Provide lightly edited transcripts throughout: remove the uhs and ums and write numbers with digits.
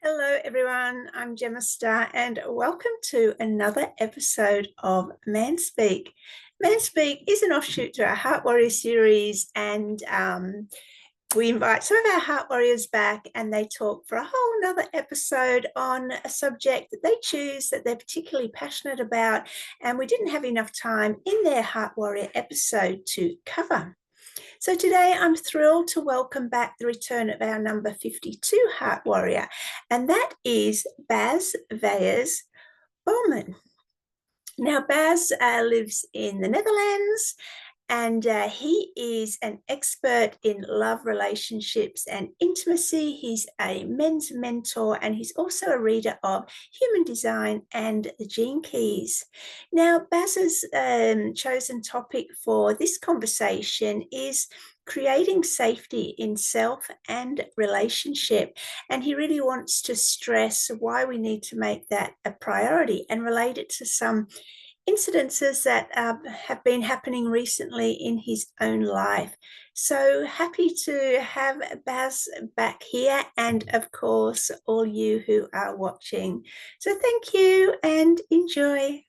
Hello, everyone. I'm Gemma Star, and welcome to another episode of Manspeak. Manspeak is an offshoot to our Heart Warrior series, and we invite some of our Heart Warriors back, and they talk for a whole nother episode on a subject that they choose that they're particularly passionate about, and we didn't have enough time in their Heart Warrior episode to cover. So today I'm thrilled to welcome back the return of our number 52 Heart Warrior, and that is Bas Waijers Baumann. Now, Bas lives in the Netherlands, and he is an expert in love, relationships, and intimacy. He's a men's mentor, and he's also a reader of Human Design and the Gene Keys. Now, Bas's chosen topic for this conversation is creating safety in self and relationship. And he really wants to stress why we need to make that a priority and relate it to some incidences that have been happening recently in his own life. So happy to have Bas back here, and of course all you who are watching. So thank you and enjoy.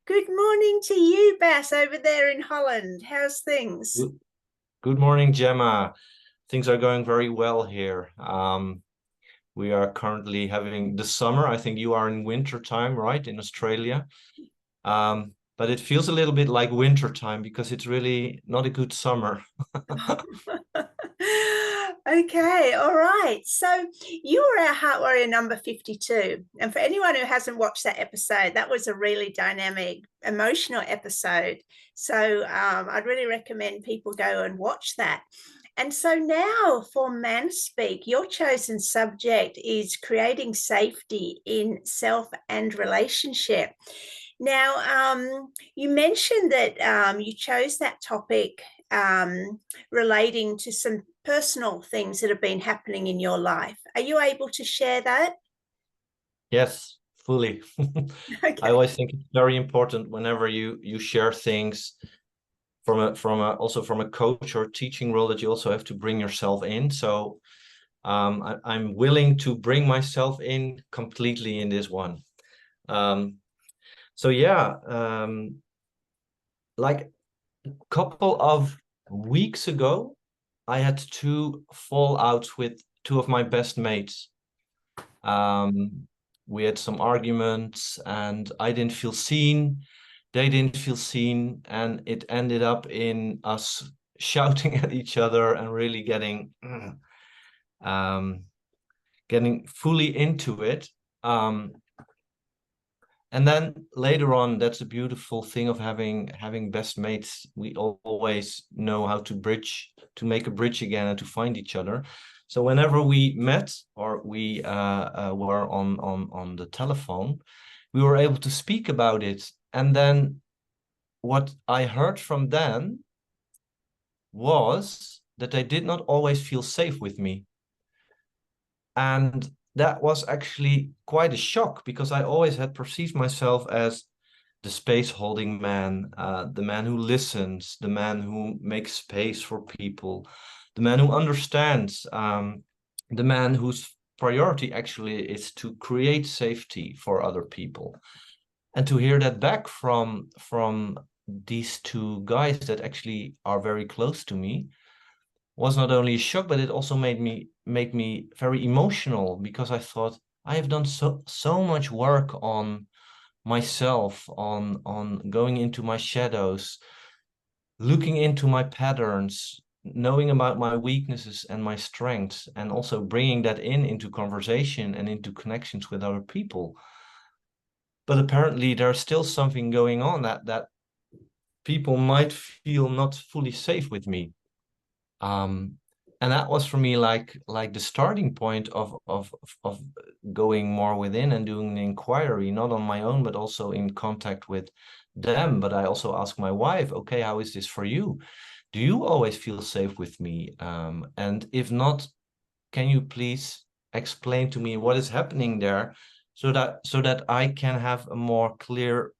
Good morning to you, Bas, over there in Holland. How's things? Good morning, Gemma. Things are going very well here. We are currently having the summer. I think you are in winter time, right, in Australia. But it feels a little bit like winter time because it's really not a good summer. Okay, all right. So you were our Heart Warrior number 52. And for anyone who hasn't watched that episode, that was a really dynamic, emotional episode. So I'd really recommend people go and watch that. And so now for Manspeak, your chosen subject is creating safety in self and relationship. Now, you mentioned that you chose that topic relating to some personal things that have been happening in your life. Are you able to share that? Yes, fully. Okay. I always think it's very important whenever you share things also from a coach or teaching role that you also have to bring yourself in. So I'm willing to bring myself in completely in this one. So yeah, like a couple of weeks ago, I had two fallouts with two of my best mates. We had some arguments and I didn't feel seen. They didn't feel seen, and it ended up in us shouting at each other and really getting fully into it. And then later on, that's a beautiful thing of having best mates. We always know how to make a bridge again and to find each other. So whenever we met or we were on the telephone, we were able to speak about it. And then what I heard from them was that they did not always feel safe with me. And that was actually quite a shock because I always had perceived myself as the space holding man, the man who listens, the man who makes space for people, the man who understands, the man whose priority actually is to create safety for other people. And to hear that back from these two guys that actually are very close to me was not only a shock, but it also made me very emotional because I thought I have done so much work on myself, on going into my shadows, looking into my patterns, knowing about my weaknesses and my strengths, and also bringing that into conversation and into connections with other people. But apparently there's still something going on that people might feel not fully safe with me. And that was for me like the starting point of going more within and doing the inquiry, not on my own, but also in contact with them. But I also asked my wife, okay, how is this for you? Do you always feel safe with me? And if not, can you please explain to me what is happening there so that I can have a more clear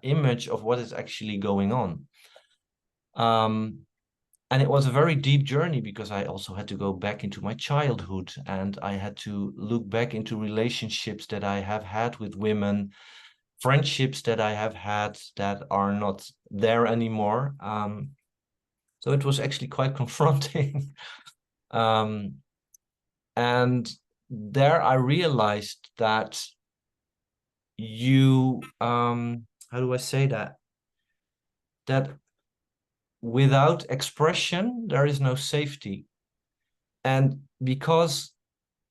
image of what is actually going on? And it was a very deep journey because I also had to go back into my childhood, and I had to look back into relationships that I have had with women, friendships that I have had that are not there anymore. So it was actually quite confronting. um, and there I realized that how do I say that? That without expression, there is no safety. And because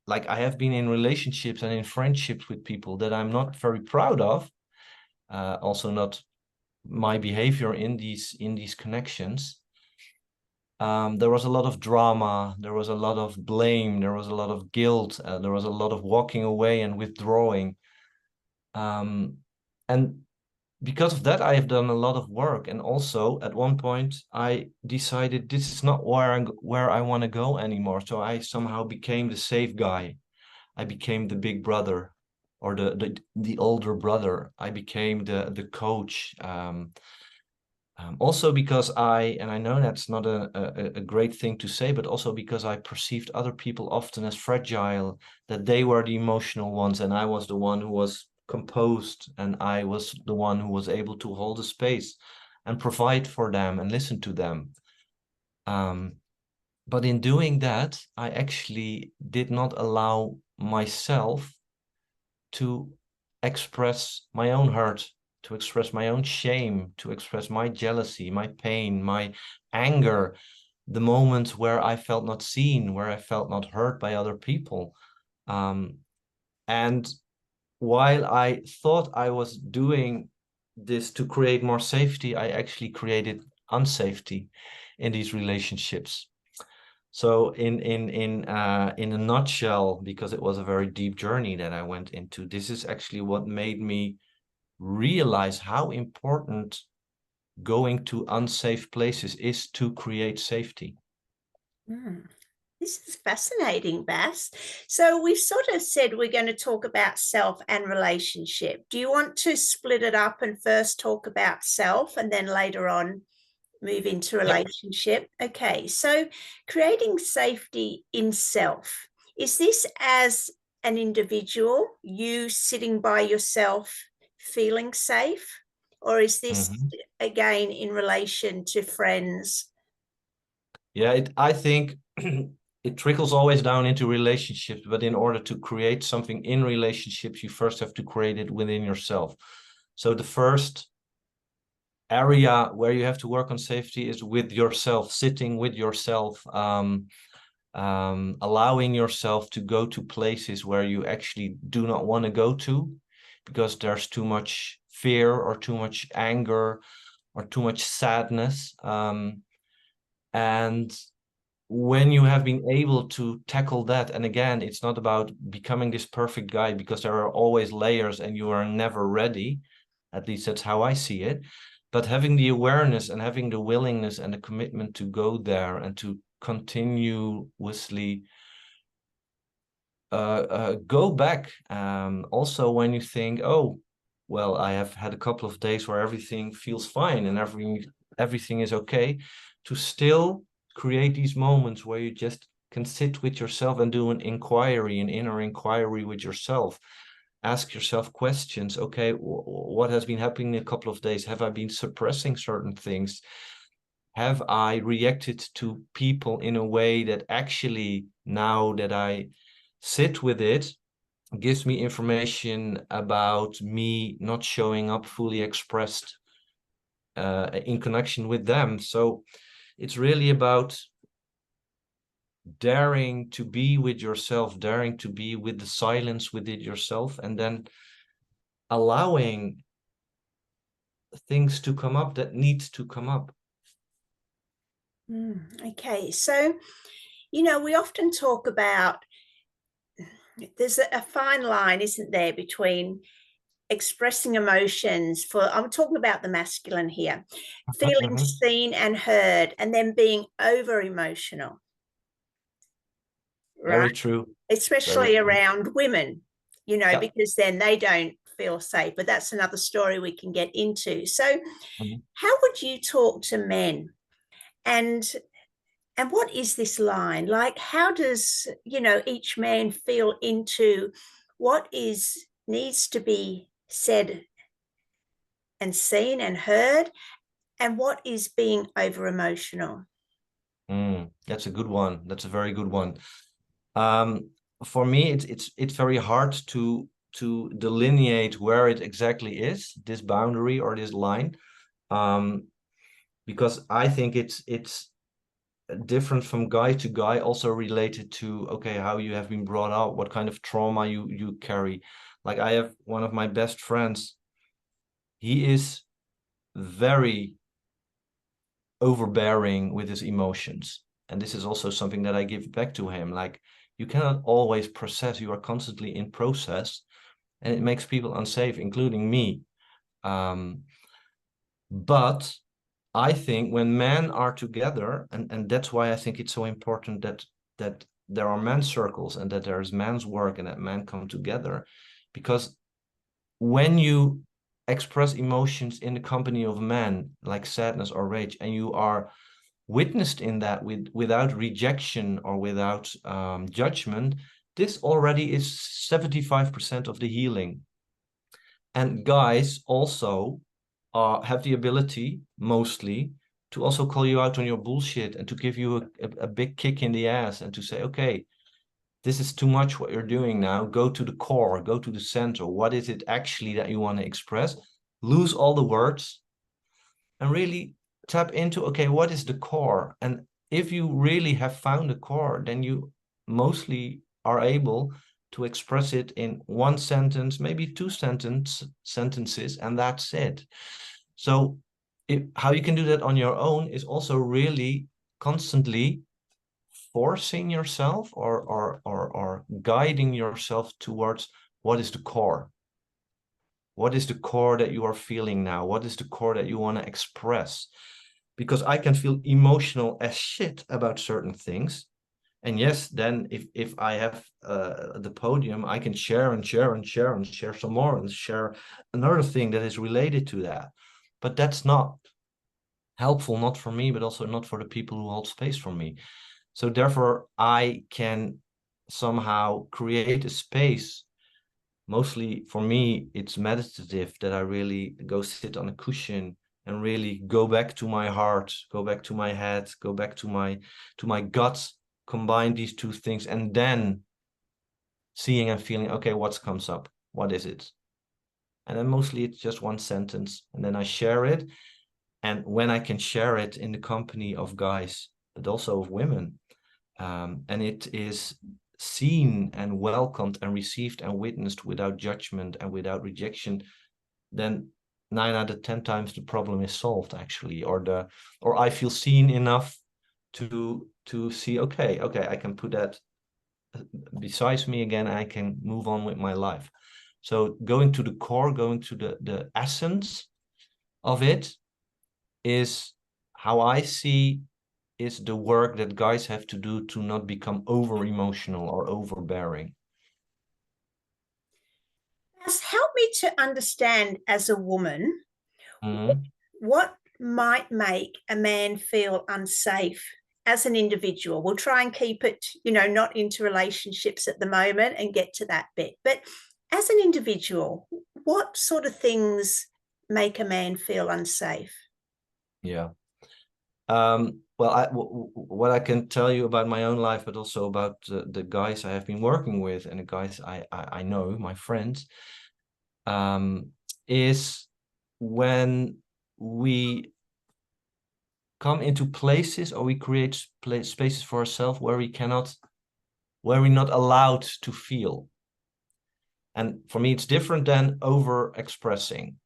like I have been in relationships and in friendships with people that I'm not very proud of, also not my behavior in these connections. There was a lot of drama, there was a lot of blame, there was a lot of guilt, there was a lot of walking away and withdrawing. And because of that, I have done a lot of work. And also at one point, I decided this is not where I want to go anymore. So I somehow became the safe guy. I became the big brother or the older brother. I became the coach. Also because and I know that's not a great thing to say, but also because I perceived other people often as fragile, that they were the emotional ones and I was the one who was composed, and I was the one who was able to hold a space and provide for them and listen to them. But in doing that, I actually did not allow myself to express my own hurt, to express my own shame, to express my jealousy, my pain, my anger, the moments where I felt not seen, where I felt not heard by other people. And while I thought I was doing this to create more safety, I actually created unsafety in these relationships. So in a nutshell, because it was a very deep journey that I went into, this is actually what made me realize how important going to unsafe places is to create safety. Mm. This is fascinating, Bas. So we've sort of said we're going to talk about self and relationship. Do you want to split it up and first talk about self and then later on move into Yep. relationship? Okay, so creating safety in self. Is this as an individual, you sitting by yourself feeling safe? Or is this Mhm. again in relation to friends? Yeah, I think it trickles always down into relationships, but in order to create something in relationships, you first have to create it within yourself. So the first area where you have to work on safety is with yourself, sitting with yourself, allowing yourself to go to places where you actually do not want to go to because there's too much fear or too much anger or too much sadness. And when you have been able to tackle that, and again, it's not about becoming this perfect guy because there are always layers and you are never ready. At least that's how I see it. But having the awareness and having the willingness and the commitment to go there and to continuously go back. Also, when you think, oh, well, I have had a couple of days where everything feels fine and everything is okay, to still create these moments where you just can sit with yourself and do an inquiry, an inner inquiry with yourself. Ask yourself questions. Okay, what has been happening in a couple of days? Have I been suppressing certain things? Have I reacted to people in a way that actually, now that I sit with it, gives me information about me not showing up fully expressed in connection with them? So it's really about daring to be with yourself, daring to be with the silence within yourself, and then allowing things to come up that needs to come up. Okay, so, we often talk about there's a fine line, isn't there, between expressing emotions I'm talking about the masculine here, feeling Mhm. seen and heard, and then being over emotional, Very right? true. Very Especially true. around women, Yeah. because then they don't feel safe. But that's another story we can get into. So, Mhm. how would you talk to men? And And what is this line? Like, how does, each man feel into what is needs to be said and seen and heard, and what is being over emotional? That's a good one. That's a very good one. Um, for me, it's very hard to delineate where it exactly is, this boundary or this line, because I think it's different from guy to guy, also related to, okay, how you have been brought up, what kind of trauma you carry. Like, I have one of my best friends. He is very overbearing with his emotions, and this is also something that I give back to him. Like, you cannot always process, you are constantly in process, and it makes people unsafe, including me. But I think when men are together, and that's why I think it's so important that there are men's circles and that there is men's work and that men come together, because when you express emotions in the company of men, like sadness or rage, and you are witnessed in that without rejection or without judgment, this already is 75% of the healing. And guys also have the ability, mostly, to also call you out on your bullshit and to give you a big kick in the ass and to say, okay, this is too much what you're doing now. Go to the core, go to the center. What is it actually that you want to express? Lose all the words and really tap into, okay, what is the core? And if you really have found the core, then you mostly are able to express it in one sentence, maybe two sentences, and that's it. So how you can do that on your own is also really constantly forcing yourself or guiding yourself towards what is the core. What is the core that you are feeling now? What is the core that you want to express? Because I can feel emotional as shit about certain things. And yes, then if I have the podium, I can share and share and share and share some more and share another thing that is related to that. But that's not helpful, not for me, but also not for the people who hold space for me. So therefore, I can somehow create a space. Mostly for me, it's meditative, that I really go sit on a cushion and really go back to my heart, go back to my head, go back to my guts, combine these two things, and then seeing and feeling, okay, what comes up? What is it? And then mostly it's just one sentence, and then I share it. And when I can share it in the company of guys, but also of women, and it is seen and welcomed and received and witnessed without judgment and without rejection, then 9 out of 10 times the problem is solved, actually, or I feel seen enough to see, okay, I can put that besides me again, I can move on with my life. So going to the core, going to the essence of it, is how I see is the work that guys have to do to not become over emotional or overbearing. Help me to understand, as a woman, what might make a man feel unsafe as an individual. We'll try and keep it, not into relationships at the moment and get to that bit. But as an individual, what sort of things make a man feel unsafe? Yeah. Well, what I can tell you about my own life, but also about the guys I have been working with and the guys I know, my friends, is when we come into places or we create spaces for ourselves where we're not allowed to feel. And for me, it's different than over expressing.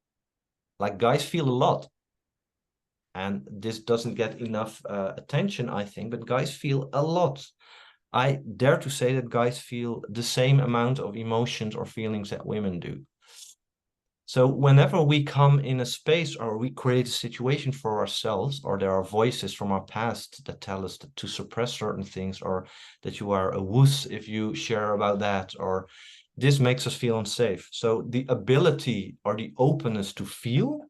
Like, guys feel a lot. And this doesn't get enough attention, I think, but guys feel a lot. I dare to say that guys feel the same amount of emotions or feelings that women do. So whenever we come in a space or we create a situation for ourselves, or there are voices from our past that tell us to suppress certain things, or that you are a wuss if you share about that, or this makes us feel unsafe. So the ability or the openness to feel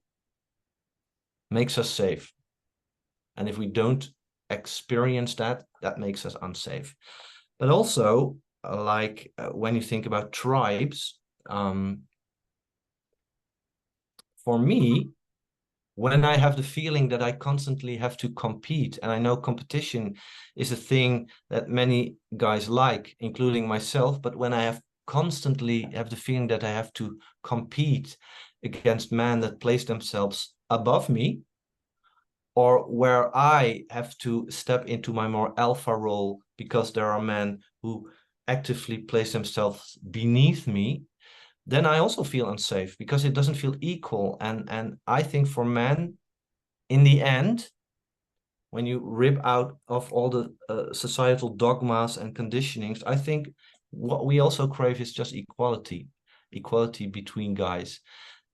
makes us safe. And if we don't experience that, that makes us unsafe. But also, when you think about tribes, for me, when I have the feeling that I constantly have to compete, and I know competition is a thing that many guys like, including myself, but when I constantly have the feeling that I have to compete against men that place themselves above me, or where I have to step into my more alpha role because there are men who actively place themselves beneath me, then I also feel unsafe because it doesn't feel equal. And I think for men, in the end, when you rip out of all the societal dogmas and conditionings, I think what we also crave is just equality, equality between guys.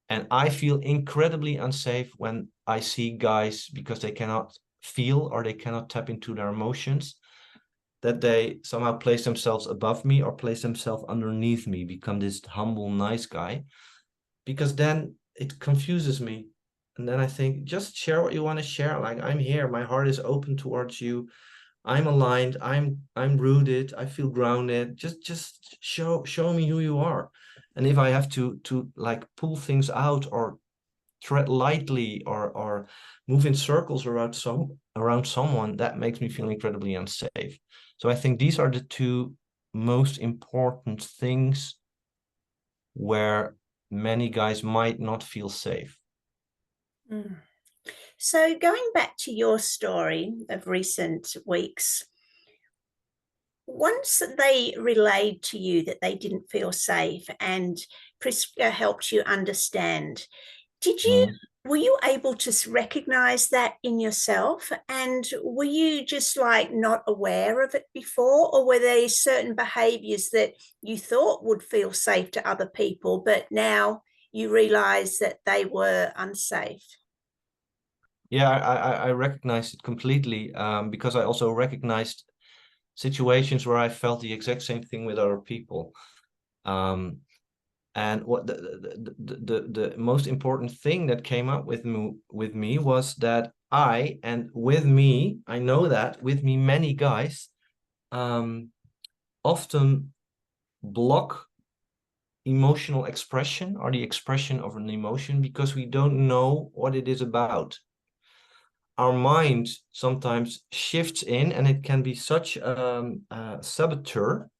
And I feel incredibly unsafe when I see guys, because they cannot feel or they cannot tap into their emotions, that they somehow place themselves above me or place themselves underneath me, become this humble, nice guy, because then it confuses me. And then I think, just share what you want to share. Like, I'm here, my heart is open towards you. I'm aligned, I'm rooted, I feel grounded. Just show me who you are. And if I have to like pull things out or tread lightly or move in circles around someone, that makes me feel incredibly unsafe. So I think these are the two most important things where many guys might not feel safe. Mm. So, going back to your story of recent weeks, once they relayed to you that they didn't feel safe and Priska helped you understand, did you Mm. were you able to recognize that in yourself? And were you just like not aware of it before? Or were there certain behaviors that you thought would feel safe to other people, but now you realize that they were unsafe? Yeah, I recognized it completely, because I also recognized situations where I felt the exact same thing with other people. Um, and what the most important thing that came up with me was that with me, I know that with me, many guys often block emotional expression or the expression of an emotion because we don't know what it is about. Our mind sometimes shifts in, and it can be such a saboteur.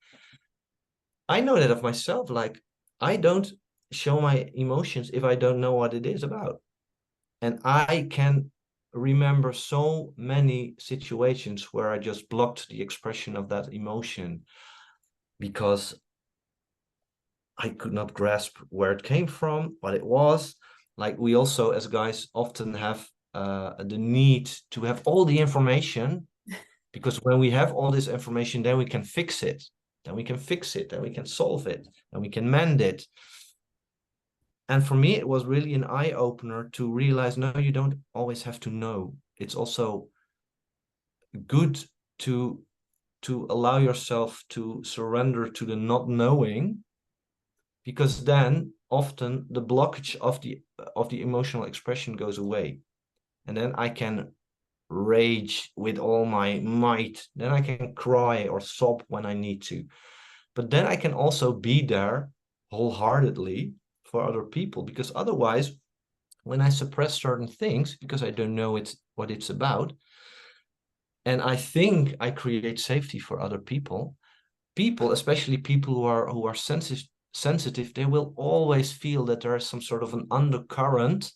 I know that of myself. Like, I don't show my emotions if I don't know what it is about. And I can remember so many situations where I just blocked the expression of that emotion because I could not grasp where it came from, what it was. Like, we also, as guys, often have the need to have all the information, because when we have all this information, then we can fix it. Then we can fix it, then we can solve it, and we can mend it. And for me, it was really an eye-opener to realize, no, you don't always have to know. It's also good to allow yourself to surrender to the not knowing, because then often the blockage of the emotional expression goes away. And then I can rage with all my might. Then I can cry or sob when I need to. But then I can also be there wholeheartedly for other people, because otherwise, when I suppress certain things because I don't know what it's about, and I think I create safety for other people, especially people who are sensitive, they will always feel that there is some sort of an undercurrent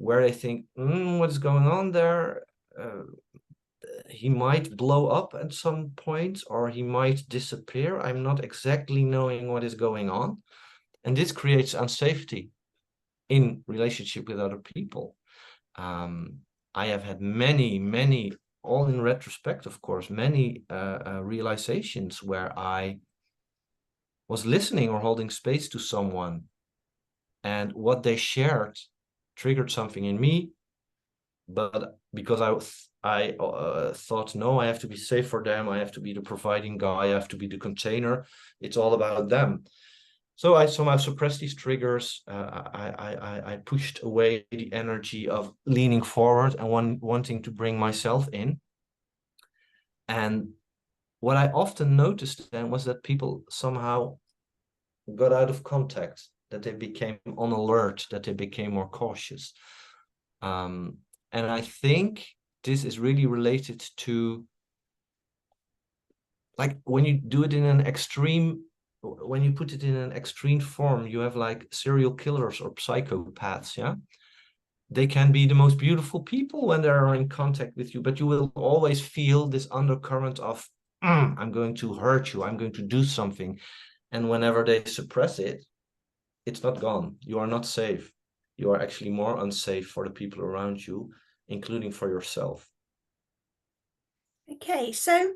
where they think, what's going on there? He might blow up at some point, or he might disappear. I'm not exactly knowing what is going on. And this creates unsafety in relationship with other people. I have had many, all in retrospect, of course, many realizations where I was listening or holding space to someone, and what they shared triggered something in me. But because I thought, no, I have to be safe for them, I have to be the providing guy, I have to be the container, it's all about them. So I somehow suppressed these triggers. I pushed away the energy of leaning forward and wanting to bring myself in. And what I often noticed then was that people somehow got out of contact, that they became on alert, that they became more cautious. And I think this is really related to, like, when you do it in an extreme, when you put it in an extreme form, you have like serial killers or psychopaths, yeah? They can be the most beautiful people when they are in contact with you, but you will always feel this undercurrent of, I'm going to hurt you, I'm going to do something. And whenever they suppress it, it's not gone. You are not safe. You are actually more unsafe for the people around you, including for yourself. Okay, so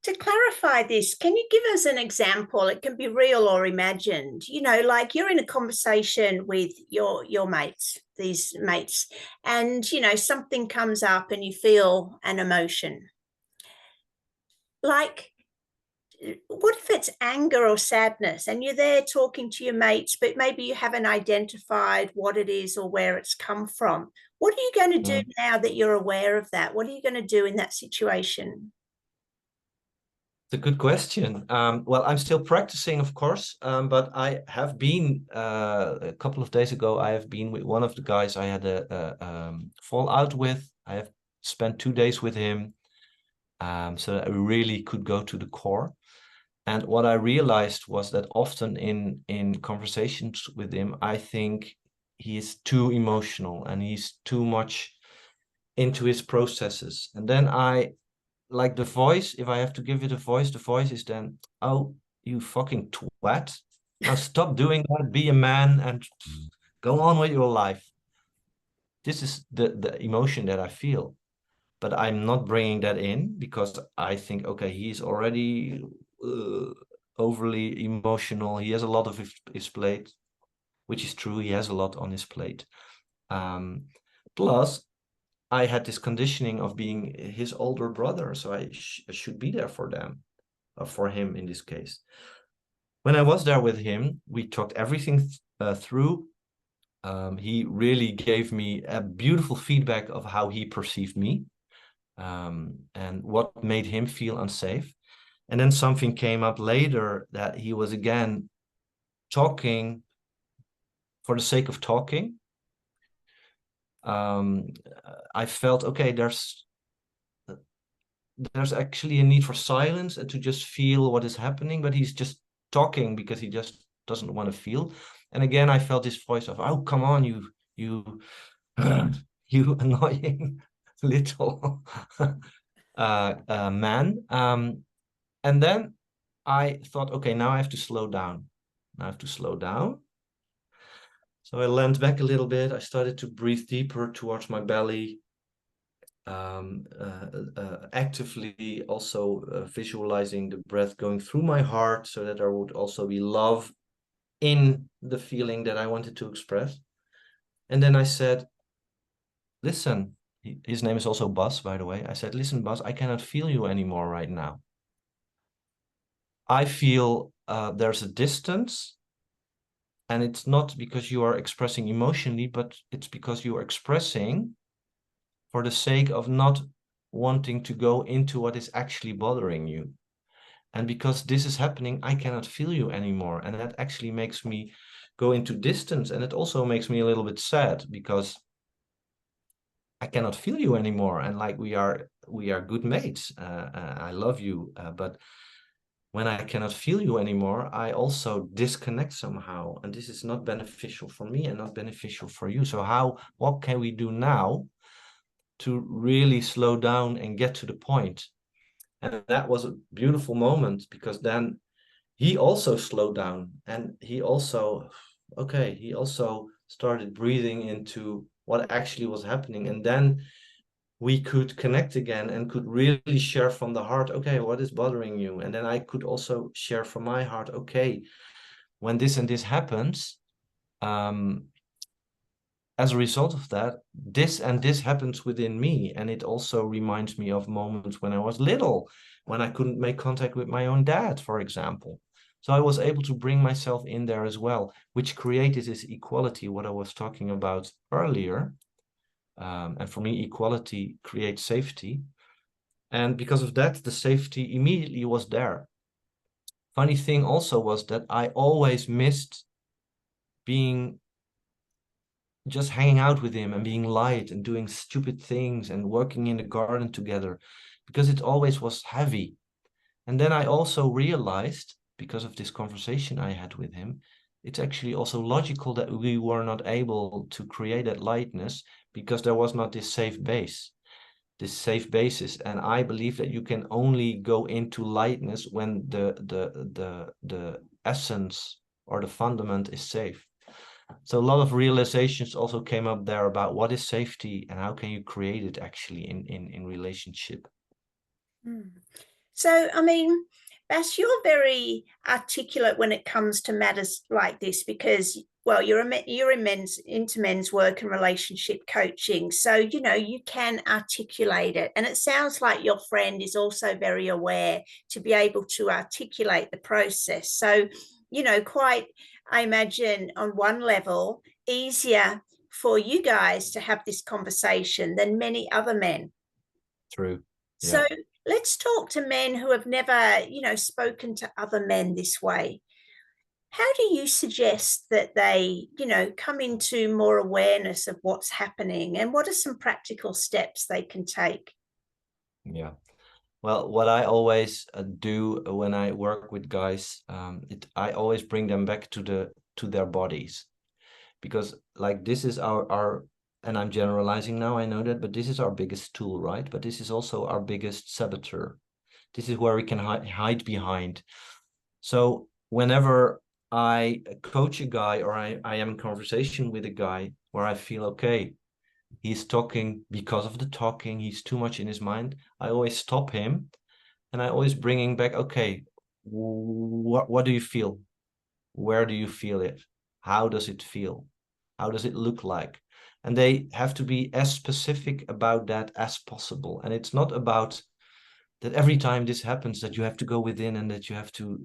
to clarify this, can you give us an example? It can be real or imagined. You know, like you're in a conversation with your mates, these mates, and you know something comes up and you feel an emotion. Like, what if it's anger or sadness, and you're there talking to your mates, but maybe you haven't identified what it is or where it's come from? What are you going to do Mm. now that you're aware of that? What are you going to do in that situation? It's a good question. Well, I'm still practicing, of course, but I have been a couple of days ago. I have been with one of the guys I had a fallout with. I have spent 2 days with him, so that we really could go to the core. And what I realized was that often in conversations with him, I think he is too emotional and he's too much into his processes. And then like the voice, if I have to give it a voice, the voice is then, oh, you fucking twat. Now stop doing that, be a man and go on with your life. This is the emotion that I feel. But I'm not bringing that in because I think, okay, he's already overly emotional. He has a lot of his plate, which is true. He has a lot on his plate. Plus, I had this conditioning of being his older brother, so I should be there for them, or for him in this case. When I was there with him, we talked everything through. He really gave me a beautiful feedback of how he perceived me, and what made him feel unsafe. And then something came up later that he was again talking for the sake of talking. I felt, okay, there's actually a need for silence and to just feel what is happening, but he's just talking because he just doesn't want to feel. And again, I felt this voice of, oh, come on, you you annoying little man. And then I thought, okay, now I have to slow down. Now I have to slow down. So I leaned back a little bit. I started to breathe deeper towards my belly. Actively also visualizing the breath going through my heart so that there would also be love in the feeling that I wanted to express. And then I said, listen, his name is also Bas, by the way. I said, listen, Bas, I cannot feel you anymore right now. I feel there's a distance, and it's not because you are expressing emotionally, but it's because you are expressing for the sake of not wanting to go into what is actually bothering you. And because this is happening, I cannot feel you anymore. And that actually makes me go into distance. And it also makes me a little bit sad because I cannot feel you anymore. And like we are good mates. I love you. But when I cannot feel you anymore, I also disconnect somehow. And this is not beneficial for me and not beneficial for you. So what can we do now to really slow down and get to the point? And that was a beautiful moment because then he also slowed down and he also started breathing into what actually was happening. And then we could connect again and could really share from the heart, okay, what is bothering you? And then I could also share from my heart, okay, when this and this happens, as a result of that, this and this happens within me. And it also reminds me of moments when I was little, when I couldn't make contact with my own dad, for example. So I was able to bring myself in there as well, which created this equality, what I was talking about earlier. And for me, equality creates safety. And because of that, the safety immediately was there. Funny thing also was that I always missed being just hanging out with him and being light and doing stupid things and working in the garden together, because it always was heavy. And then I also realized, because of this conversation I had with him, it's actually also logical that we were not able to create that lightness because there was not this safe base, this safe basis. And I believe that you can only go into lightness when the essence or the fundament is safe. So a lot of realizations also came up there about what is safety and how can you create it actually in relationship. Mm. So, I mean, Bas, you're very articulate when it comes to matters like this because, well, you're in into men's work and relationship coaching. So, you know, you can articulate it. And it sounds like your friend is also very aware to be able to articulate the process. So, you know, quite, I imagine, on one level, easier for you guys to have this conversation than many other men. True. So Yeah. let's talk to men who have never, you know, spoken to other men this way. How do you suggest that they, you know, come into more awareness of what's happening and what are some practical steps they can take? Yeah. Well, what I always do when I work with guys, I always bring them back to their bodies, because like this is our, and I'm generalizing now, I know that, but this is our biggest tool, right? But this is also our biggest saboteur. This is where we can hide behind. So whenever I coach a guy or I am in conversation with a guy where I feel, okay, he's talking because of the talking, he's too much in his mind, I always stop him and I always bring him back, okay, what do you feel? Where do you feel it? How does it feel? How does it look like? And they have to be as specific about that as possible. And it's not about that every time this happens that you have to go within and that you have to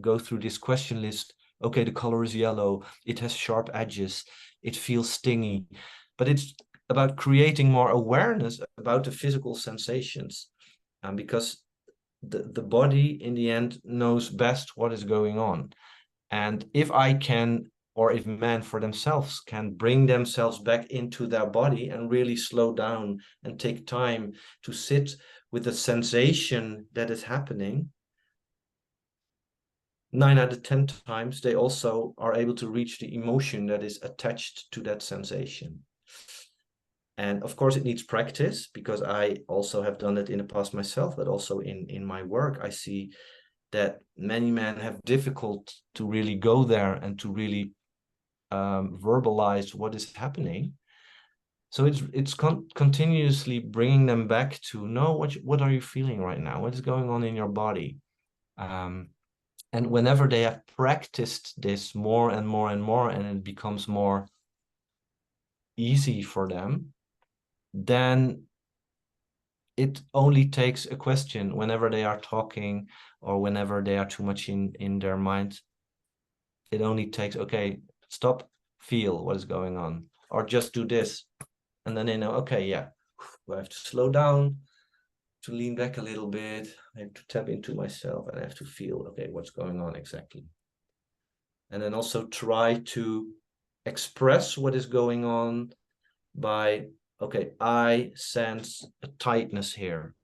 go through this question list. Okay, the color is yellow, it has sharp edges, it feels stingy. But it's about creating more awareness about the physical sensations. Because the body in the end knows best what is going on. And if I can, or if men for themselves can bring themselves back into their body and really slow down and take time to sit with the sensation that is happening, 9 out of 10 times they also are able to reach the emotion that is attached to that sensation. And of course, it needs practice, because I also have done it in the past myself, but also in my work, I see that many men have difficult to really go there and to really verbalize what is happening. So it's continuously bringing them back to know what are you feeling right now? What is going on in your body? And whenever they have practiced this more and more and more, and it becomes more easy for them, then it only takes a question whenever they are talking or whenever they are too much in their mind. It only takes, okay, stop, feel what is going on, or just do this. And then they know, okay, yeah, I have to slow down, to lean back a little bit. I have to tap into myself and I have to feel, okay, what's going on exactly. And then also try to express what is going on by, okay, I sense a tightness here.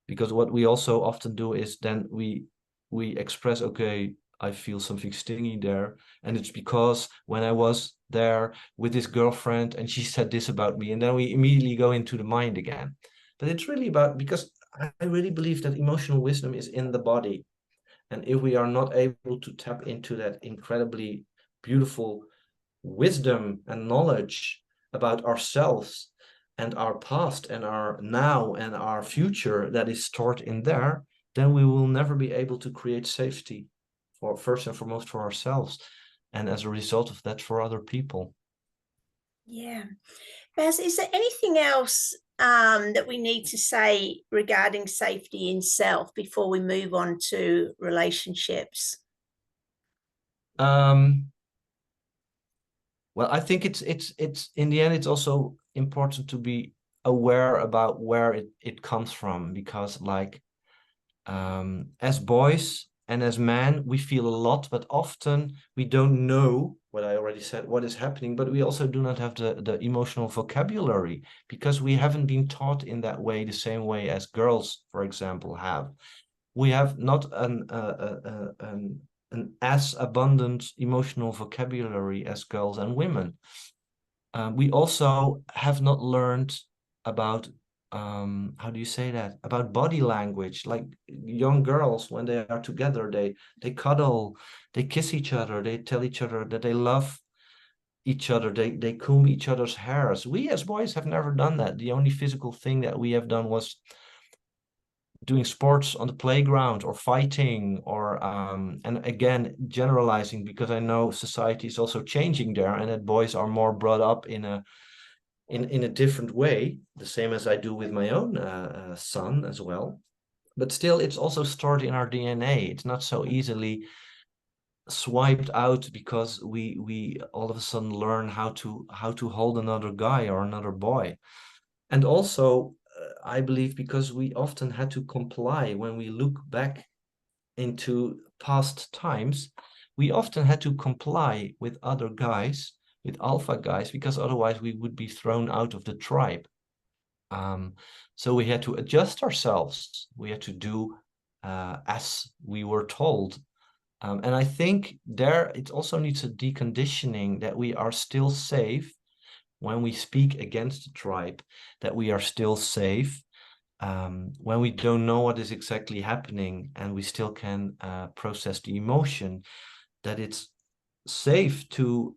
Because what we also often do is then we express, okay, I feel something stingy there, and it's because when I was there with this girlfriend and she said this about me, and then we immediately go into the mind again. But it's really about, because I really believe that emotional wisdom is in the body, and if we are not able to tap into that incredibly beautiful wisdom and knowledge about ourselves and our past and our now and our future that is stored in there, then we will never be able to create safety, for first and foremost for ourselves, and as a result of that, for other people. Yeah. Baz, is there anything else that we need to say regarding safety in self before we move on to relationships? Um, well, I think it's in the end, it's also important to be aware about where it comes from, because like as boys and as men, we feel a lot, but often we don't know what I already said, what is happening, but we also do not have the emotional vocabulary because we haven't been taught in that way, the same way as girls, for example, have. We have not an as abundant emotional vocabulary as girls and women. We also have not learned about how do you say that, about body language. Like young girls, when they are together, they cuddle, they kiss each other, they tell each other that they love each other, they comb each other's hairs. We as boys have never done that. The only physical thing that we have done was doing sports on the playground or fighting, or and again generalizing, because I know society is also changing there, and that boys are more brought up in a different way, the same as I do with my own son as well. But still, it's also stored in our DNA. It's not so easily swiped out because we all of a sudden learn how to hold another guy or another boy. And also, I believe because we often had to comply when we look back into past times, we often had to comply with other guys, with alpha guys, because otherwise we would be thrown out of the tribe. So we had to adjust ourselves. We had to do as we were told. And I think there it also needs a deconditioning, that we are still safe when we speak against the tribe, that we are still safe when we don't know what is exactly happening and we still can process the emotion, that it's safe to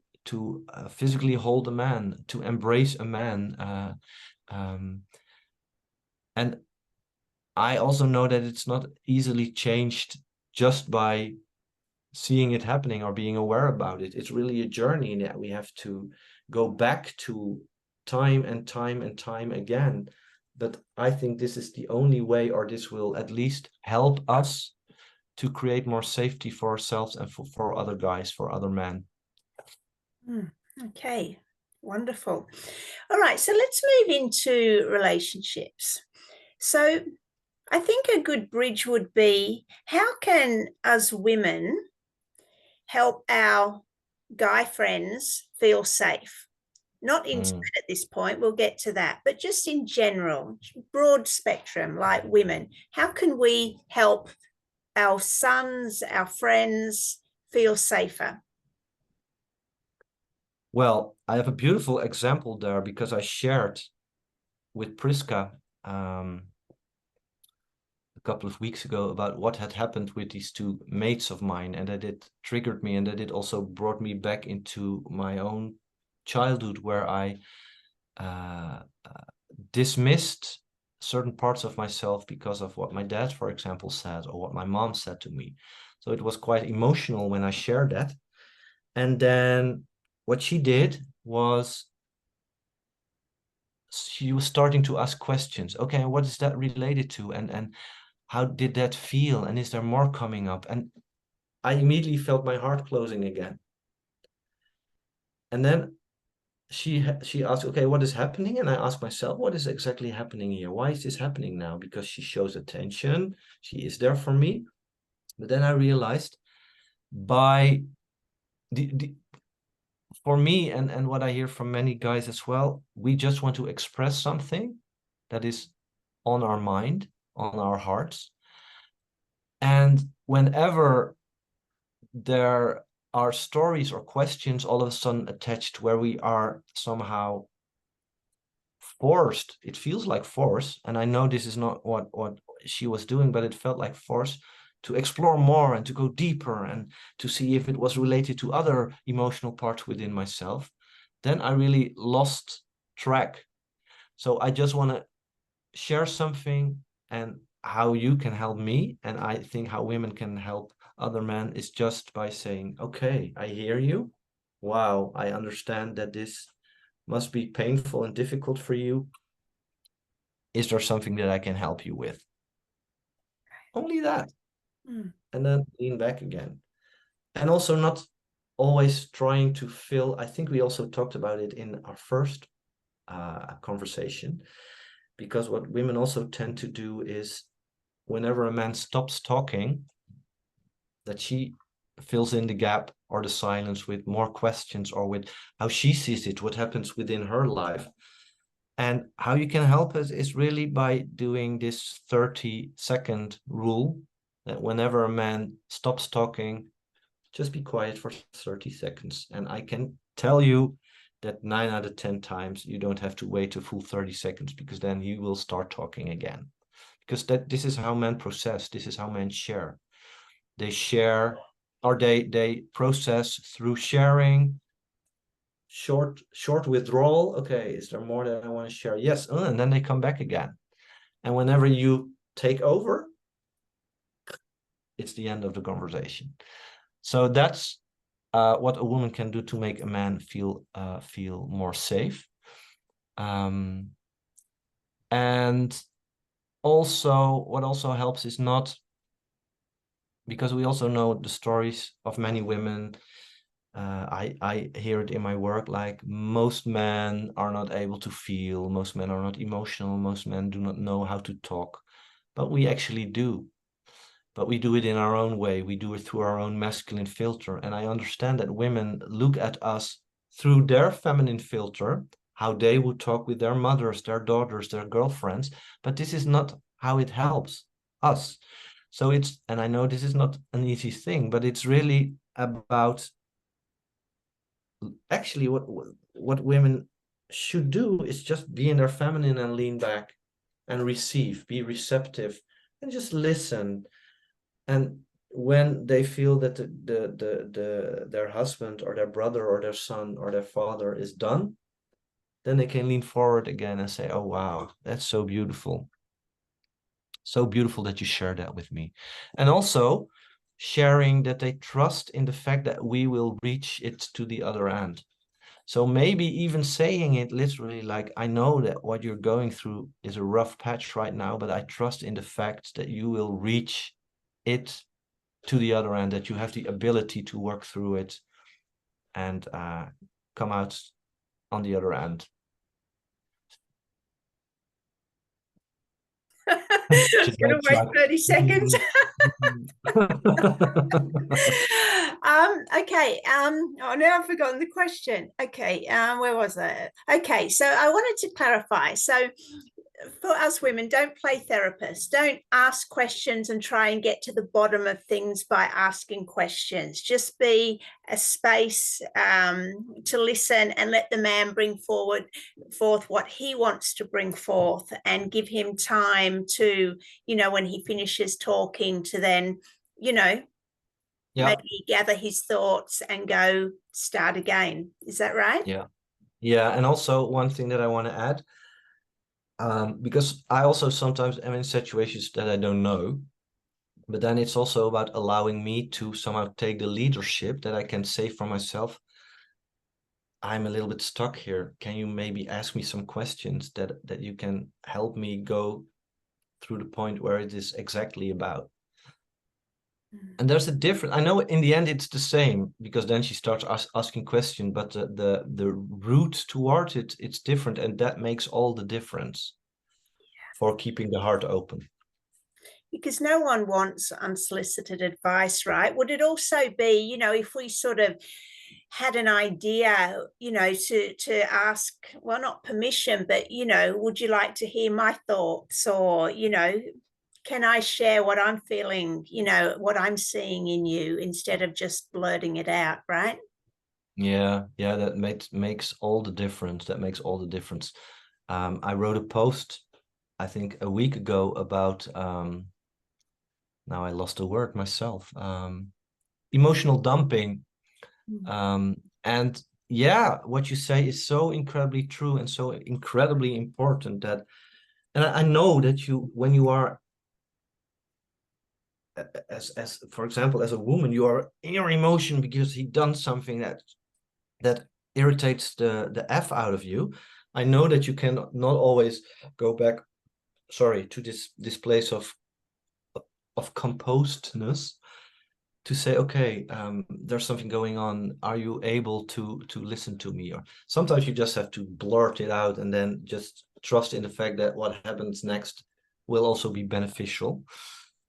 physically hold a man, to embrace a man. And I also know that it's not easily changed just by seeing it happening or being aware about it. It's really a journey that we have to go back to time and time and time again. But I think this is the only way, or this will at least help us to create more safety for ourselves and for other guys, for other men. Okay, wonderful. All right, so let's move into relationships. So I think a good bridge would be, how can us women help our guy friends feel safe? Not intimate Mm. at this point, we'll get to that, but just in general, broad spectrum, like women, how can we help our sons, our friends feel safer? Well, I have a beautiful example there because I shared with Priska a couple of weeks ago about what had happened with these two mates of mine, and that it triggered me, and that it also brought me back into my own childhood, where I uh, dismissed certain parts of myself because of what my dad, for example, said, or what my mom said to me. So it was quite emotional when I shared that. And then what she did was she was starting to ask questions. Okay, what is that related to? And how did that feel? And is there more coming up? And I immediately felt my heart closing again. And then she asked, okay, what is happening? And I asked myself, what is exactly happening here? Why is this happening now? Because she shows attention, she is there for me. But then I realized, by the for me, and what I hear from many guys as well, we just want to express something that is on our mind, on our hearts. And whenever there are stories or questions all of a sudden attached where we are somehow forced, it feels like force, and I know this is not what she was doing, but it felt like force to explore more and to go deeper and to see if it was related to other emotional parts within myself, then I really lost track. So I just want to share something, and how you can help me, and I think how women can help other men, is just by saying, okay, I hear you. Wow, I understand that this must be painful and difficult for you. Is there something that I can help you with? Only that. And then lean back again. And also not always trying to fill. I think we also talked about it in our first conversation, because what women also tend to do is whenever a man stops talking, that she fills in the gap or the silence with more questions or with how she sees it, what happens within her life. And how you can help us is really by doing this 30-second rule, that whenever a man stops talking, just be quiet for 30 seconds. And I can tell you that 9 out of 10 times you don't have to wait a full 30 seconds, because then he will start talking again. Because this is how men process, this is how men share. They share, or they process through sharing, short withdrawal. Okay, is there more that I want to share? Yes. And then they come back again. And whenever you take over, it's the end of the conversation. So that's what a woman can do to make a man feel more safe. And also, what also helps is not, because we also know the stories of many women. I hear it in my work, like most men are not able to feel, most men are not emotional, most men do not know how to talk, but we actually do. But we do it in our own way. We do it through our own masculine filter. And I understand that women look at us through their feminine filter, how they would talk with their mothers, their daughters, their girlfriends. But this is not how it helps us. So it's, and I know this is not an easy thing, but it's really about actually what women should do is just be in their feminine and lean back and receive, be receptive, and just listen. And when they feel that their husband or their brother or their son or their father is done, then they can lean forward again and say, oh wow, that's so beautiful. So beautiful that you share that with me. And also sharing that they trust in the fact that we will reach it to the other end. So maybe even saying it literally, like, I know that what you're going through is a rough patch right now, but I trust in the fact that you will reach it to the other end, that you have the ability to work through it and come out on the other end. I'm going to wait 30 seconds. Okay. Oh, now I've forgotten the question. Okay. Where was that? Okay. So I wanted to clarify. So for us women, don't play therapists. Don't ask questions and try and get to the bottom of things by asking questions. Just be a space to listen and let the man bring forth what he wants to bring forth, and give him time to, when he finishes talking, to then, maybe gather his thoughts and go start again. Is that right? Yeah. And also one thing that I want to add, because I also sometimes am in situations that I don't know, but then it's also about allowing me to somehow take the leadership, that I can say for myself, I'm a little bit stuck here. Can you maybe ask me some questions that you can help me go through the point where it is exactly about? And there's a difference. I know in the end it's the same, because then she starts asking questions, but the route towards it, it's different, and that makes all the difference for keeping the heart open. Because no one wants unsolicited advice, right? Would it also be, if we sort of had an idea, to ask, well, not permission, but, would you like to hear my thoughts? Or, can I share what I'm feeling, what I'm seeing in you, instead of just blurting it out, right? Yeah, that makes all the difference. That makes all the difference. I wrote a post, I think a week ago, about now I lost the word myself. Emotional dumping. And yeah, what you say is so incredibly true and so incredibly important, that, and I know that when you are as for example, as a woman, you are in your emotion because he done something that irritates the F out of you, I know that you can not always go back, sorry, to this place of composedness to say, okay, there's something going on. Are you able to listen to me? Or sometimes you just have to blurt it out and then just trust in the fact that what happens next will also be beneficial.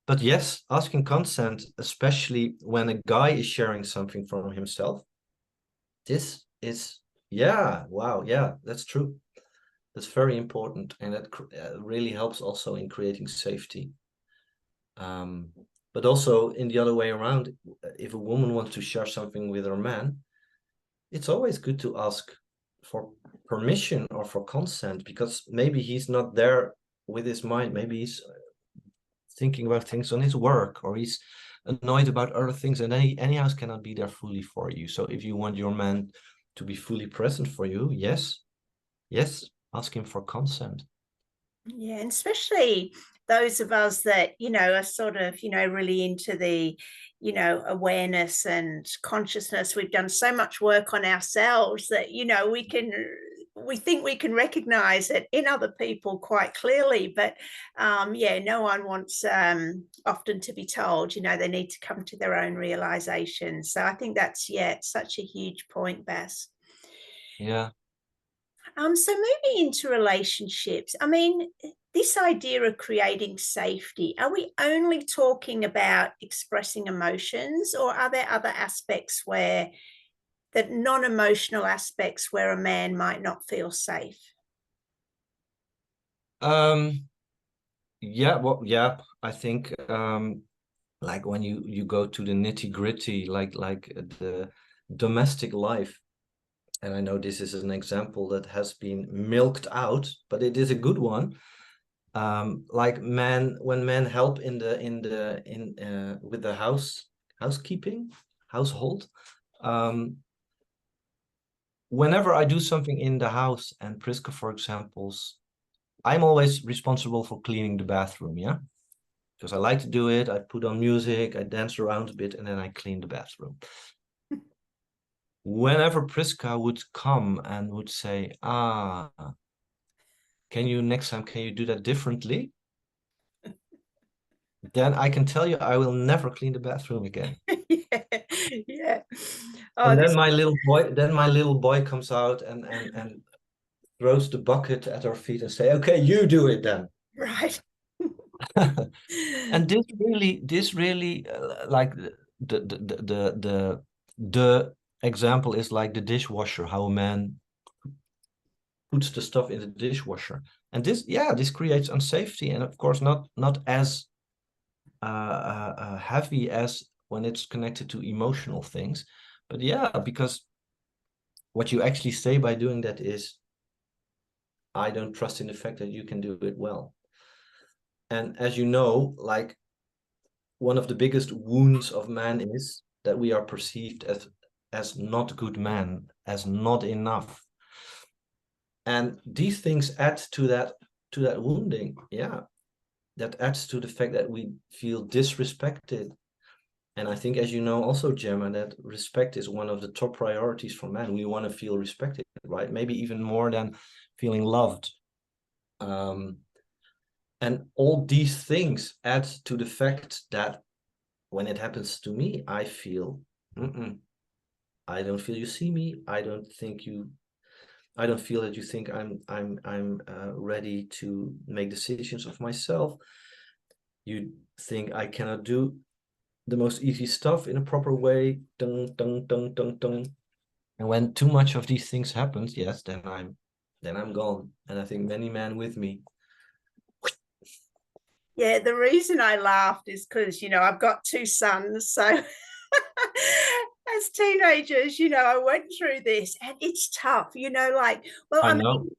But yes, asking consent, especially when a guy is sharing something from himself, this is, yeah, wow, yeah, that's true. That's very important, and that really helps also in creating safety. But also in the other way around, if a woman wants to share something with her man, it's always good to ask for permission or for consent, because maybe he's not there with his mind. Maybe he's thinking about things on his work, or he's annoyed about other things, and then he anyhow cannot be there fully for you. So if you want your man to be fully present for you, yes, ask him for consent. Yeah, and especially those of us that, are sort of, really into the, awareness and consciousness. We've done so much work on ourselves that, we think we can recognize it in other people quite clearly. But yeah, no one wants often to be told, they need to come to their own realization. So I think that's, yeah, such a huge point, Bas. Yeah. So moving into relationships, I mean, this idea of creating safety, are we only talking about expressing emotions, or are there other aspects where that non-emotional aspects where a man might not feel safe? Yeah, well, yeah, I think like when you go to the nitty-gritty, like the domestic life, and I know this is an example that has been milked out, but it is a good one. Like when men help in with the housekeeping, household. Whenever I do something in the house, and Priska, for example, I'm always responsible for cleaning the bathroom, yeah? Because I like to do it. I put on music, I dance around a bit, and then I clean the bathroom. Whenever Priska would come and would say, next time, can you do that differently? Then I can tell you I will never clean the bathroom again. Yeah, yeah. Oh, And this. then my little boy comes out and throws the bucket at our feet and say, okay, you do it then. Right. And this really like the example is like the dishwasher, how a man puts the stuff in the dishwasher. And this creates unsafety, and of course not as heavy as when it's connected to emotional things. But yeah, because what you actually say by doing that is, I don't trust in the fact that you can do it well. And as you know, like one of the biggest wounds of man is that we are perceived as not good men, as not enough. And these things add to that wounding. Yeah. That adds to the fact that we feel disrespected. And I think, as you know, also, Gemma, that respect is one of the top priorities for men. We want to feel respected, right? Maybe even more than feeling loved. And all these things add to the fact that when it happens to me, I feel, I don't feel you see me. I don't feel that you think I'm ready to make decisions of myself. You think I cannot do the most easy stuff in a proper way. Dun, dun, dun, dun, dun. And when too much of these things happens, yes, then I'm gone. And I think many men with me. Yeah, the reason I laughed is because, I've got two sons. So as teenagers, I went through this, and it's tough, like, well, I I know. mean,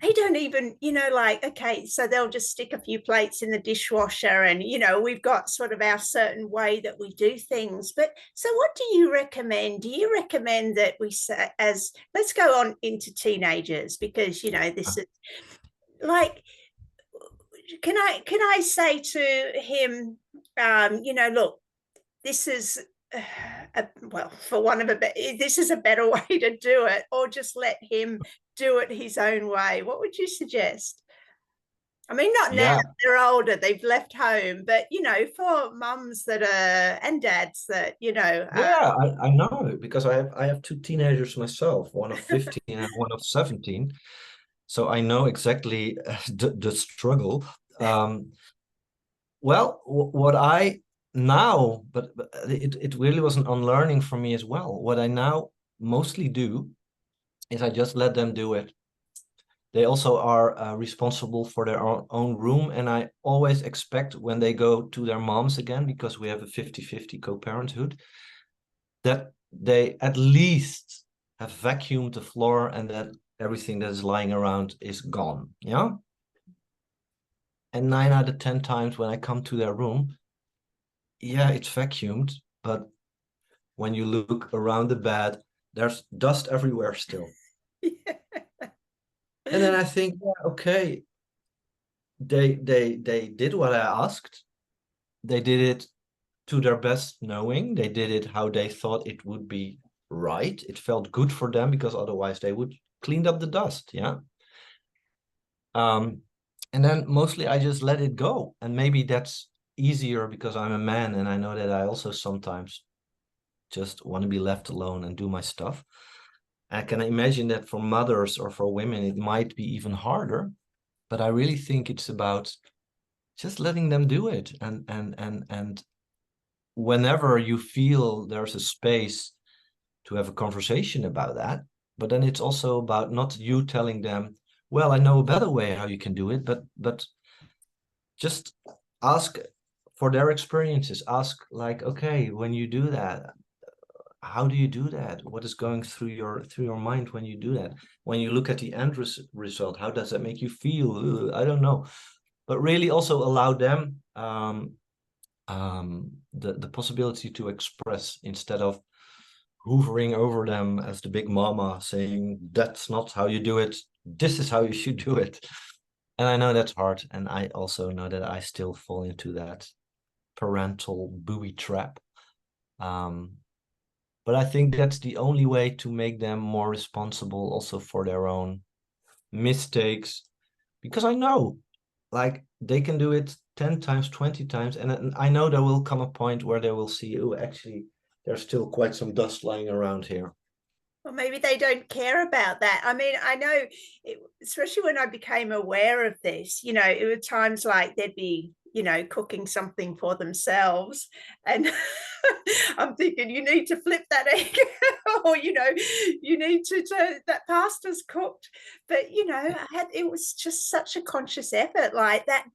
they don't even, like, okay, so they'll just stick a few plates in the dishwasher, and, we've got sort of our certain way that we do things. But so what do you recommend? Do you recommend that we say, let's go on into teenagers, because, this is like, can I say to him, look, this is well, for one of a this is a better way to do it, or just let him do it his own way? What would you suggest? I mean, not now, Yeah, they're older, they've left home, but for mums that are and dads that yeah, I know because I have two teenagers myself, one of 15 and one of 17. So I know exactly the struggle. Um, well, what I now, but it really was an unlearning for me as well. What I now mostly do is I just let them do it. They also are responsible for their own room. And I always expect when they go to their moms again, because we have a 50-50 co-parenthood, that they at least have vacuumed the floor and that everything that is lying around is gone. Yeah. And 9 out of 10 times when I come to their room, yeah, it's vacuumed, but when you look around the bed, there's dust everywhere still. And then I think, yeah, okay, they did what I asked. They did it to their best knowing. They did it how they thought it would be right. It felt good for them because otherwise they would clean up the dust. Yeah. Um, and then mostly I just let it go. And maybe that's easier because I'm a man and I know that I also sometimes just want to be left alone and do my stuff. I can imagine that for mothers or for women, it might be even harder. But I really think it's about just letting them do it. And whenever you feel there's a space to have a conversation about that, but then it's also about not you telling them, well, I know a better way how you can do it, but just ask for their experiences. Ask like, okay, when you do that, how do you do that? What is going through your mind when you do that? When you look at the end result, how does that make you feel? I don't know. But really also allow them the possibility to express instead of hoovering over them as the big mama saying, that's not how you do it. This is how you should do it. And I know that's hard. And I also know that I still fall into that parental booby trap. But I think that's the only way to make them more responsible also for their own mistakes. Because I know like they can do it 10 times, 20 times. And I know there will come a point where they will see, oh, actually, there's still quite some dust lying around here. Well, maybe they don't care about that. I mean, I know, especially when I became aware of this, it were times like they'd be, cooking something for themselves. And I'm thinking, you need to flip that egg, or, you need to that pasta's cooked. But, it was just such a conscious effort, like that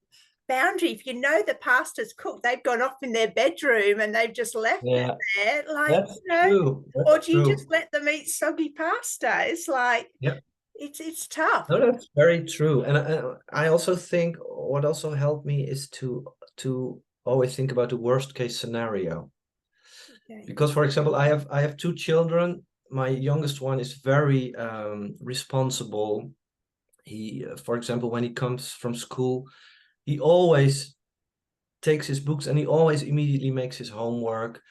boundary. If the pasta's cooked, they've gone off in their bedroom and they've just left it Yeah, there, like, that's true. That's or do you just true. let them eat soggy pasta? It's like Yeah, it's tough. no, that's very true. And I also think what also helped me is to always think about the worst case scenario. Okay. Because, for example, I have two children. My youngest one is very responsible. He, for example, when he comes from school, he always takes his books and he always immediately makes his homework.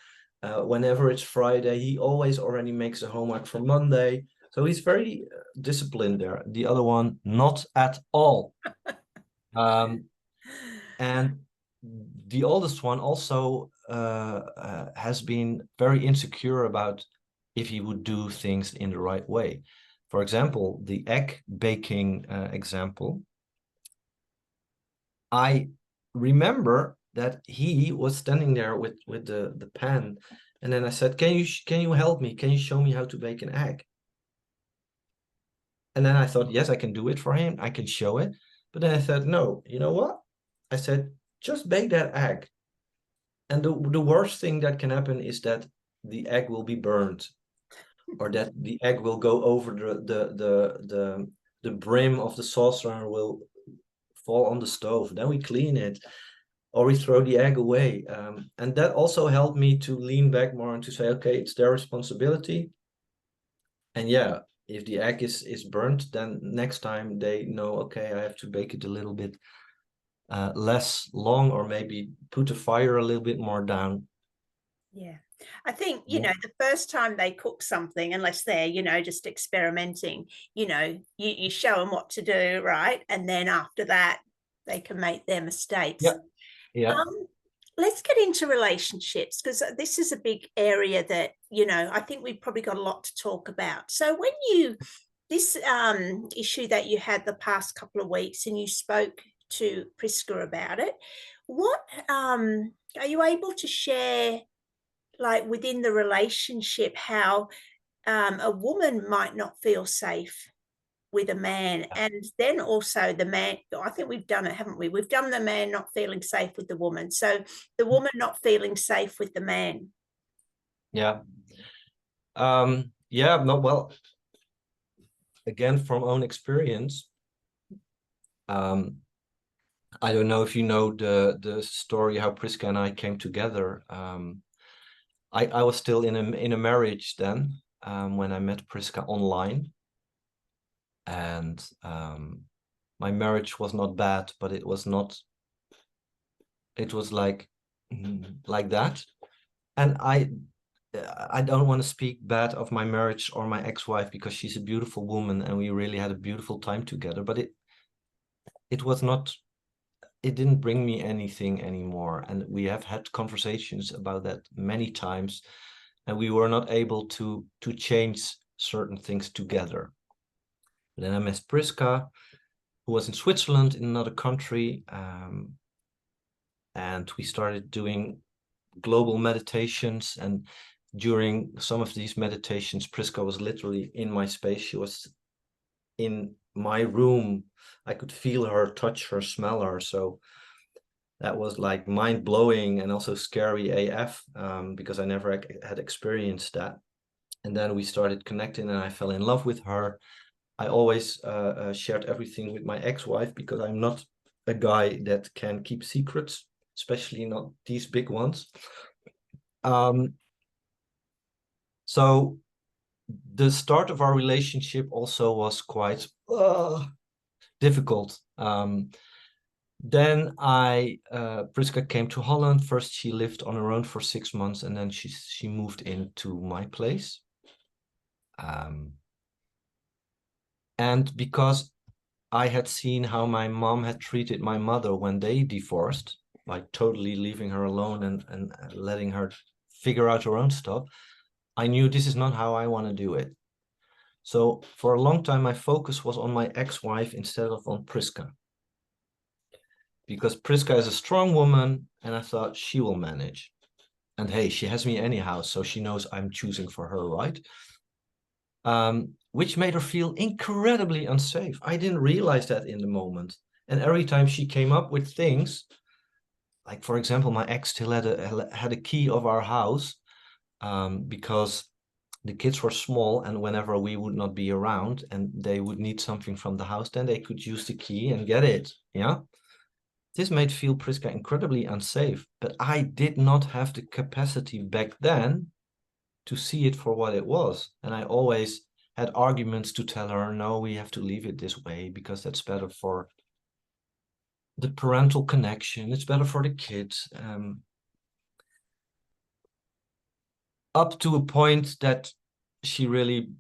Whenever it's Friday, he always already makes the homework for Monday. So he's very disciplined there. The other one, not at all. Um, and the oldest one also has been very insecure about if he would do things in the right way. For example, the egg baking example. I remember that he was standing there with the pan, and then I said, "Can you help me? Can you show me how to bake an egg?" And then I thought, yes, I can do it for him. I can show it. But then I thought, no, you know what? I said, just bake that egg. And the worst thing that can happen is that the egg will be burned, or that the egg will go over the brim of the saucer and will fall on the stove. Then we clean it, or we throw the egg away. And that also helped me to lean back more and to say, okay, it's their responsibility. And yeah, if the egg is burnt, then next time they know, okay, I have to bake it a little bit less long, or maybe put the fire a little bit more down. Yeah. I think, Yeah. the first time they cook something, unless they're, just experimenting, you show them what to do, right? And then after that, they can make their mistakes. Yeah. Yeah. Um, let's get into relationships because this is a big area that, I think we've probably got a lot to talk about. So when this issue that you had the past couple of weeks and you spoke to Priska about it, what are you able to share, like within the relationship, how a woman might not feel safe with a man, and then also the man, I think we've done it, haven't we? We've done the man not feeling safe with the woman, so the woman not feeling safe with the man. Yeah. Yeah, no, well, again, from own experience, um, I don't know if you know the story how Priska and I came together. I was still in a marriage then, when I met Priska online, and my marriage was not bad, but it was not. It was like that, and I don't want to speak bad of my marriage or my ex-wife because she's a beautiful woman and we really had a beautiful time together, but it was not, it didn't bring me anything anymore. And we have had conversations about that many times, and we were not able to change certain things together. But then I met Priska, who was in Switzerland, in another country, and we started doing global meditations. And during some of these meditations, Priska was literally in my space. She was in my room. I could feel her, touch her, smell her. So that was like mind blowing and also scary AF, because I never had experienced that. And then we started connecting and I fell in love with her. I always shared everything with my ex-wife because I'm not a guy that can keep secrets, especially not these big ones. So the start of our relationship also was quite difficult. Then Priska came to Holland. First, she lived on her own for 6 months, and then she moved into my place. And because I had seen how my mom had treated my mother when they divorced, like totally leaving her alone and letting her figure out her own stuff, I knew this is not how I want to do it. So for a long time, my focus was on my ex-wife instead of on Priska. Because Priska is a strong woman, and I thought she will manage. And hey, she has me anyhow, so she knows I'm choosing for her, right? Which made her feel incredibly unsafe. I didn't realize that in the moment. And every time she came up with things, like for example, my ex still had a key of our house, because the kids were small, and whenever we would not be around and they would need something from the house, then they could use the key and get it. Yeah. This made feel Priska incredibly unsafe, but I did not have the capacity back then to see it for what it was. And I always had arguments to tell her, no, we have to leave it this way because that's better for the parental connection. It's better for the kids. Up to a point that she really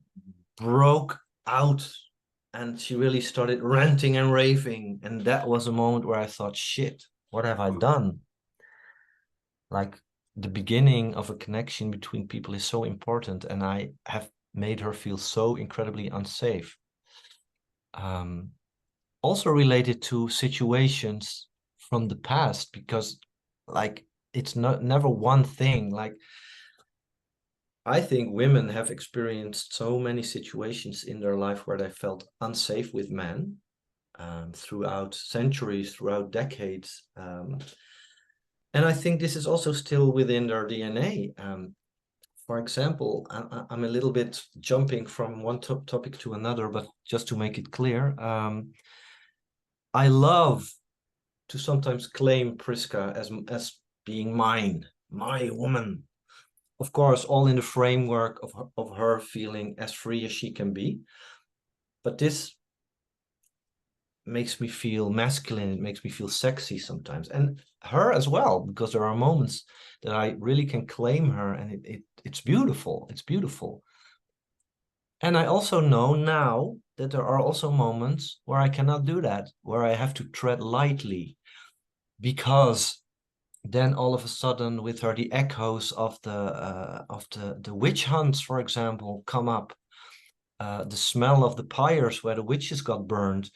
broke out and she really started ranting and raving. And that was a moment where I thought, shit, what have I done? Like, the beginning of a connection between people is so important, and I have made her feel so incredibly unsafe. Also related to situations from the past, because like it's never one thing. Like, I think women have experienced so many situations in their life where they felt unsafe with men, throughout centuries, throughout decades. And I think this is also still within their DNA. For example, I'm a little bit jumping from one topic to another, but just to make it clear, I love to sometimes claim Priska as being mine, my woman. Of course, all in the framework of her feeling as free as she can be. But this makes me feel masculine. It makes me feel sexy sometimes, and her as well, because there are moments that I really can claim her, and it's beautiful. It's beautiful. And I also know now that there are also moments where I cannot do that, where I have to tread lightly, because then all of a sudden with her the echoes of the witch hunts, for example, come up. The smell of the pyres where the witches got burned,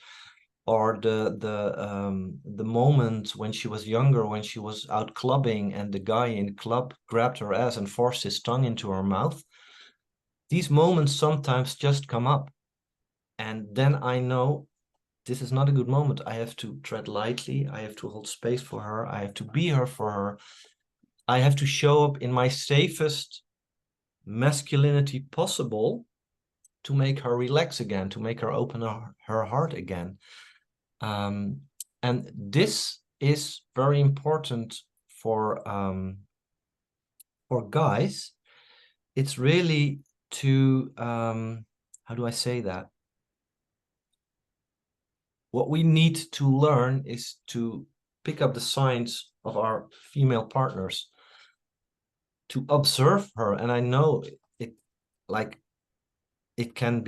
or the moment when she was younger, when she was out clubbing and the guy in the club grabbed her ass and forced his tongue into her mouth. These moments sometimes just come up, and then I know this is not a good moment. I have to tread lightly. I have to hold space for her. I have to be her for her. I have to show up in my safest masculinity possible to make her relax again, to make her open her heart again. And this is very important for guys. It's really to, how do I say that? What we need to learn is to pick up the signs of our female partners, to observe her. And I know it, like, it can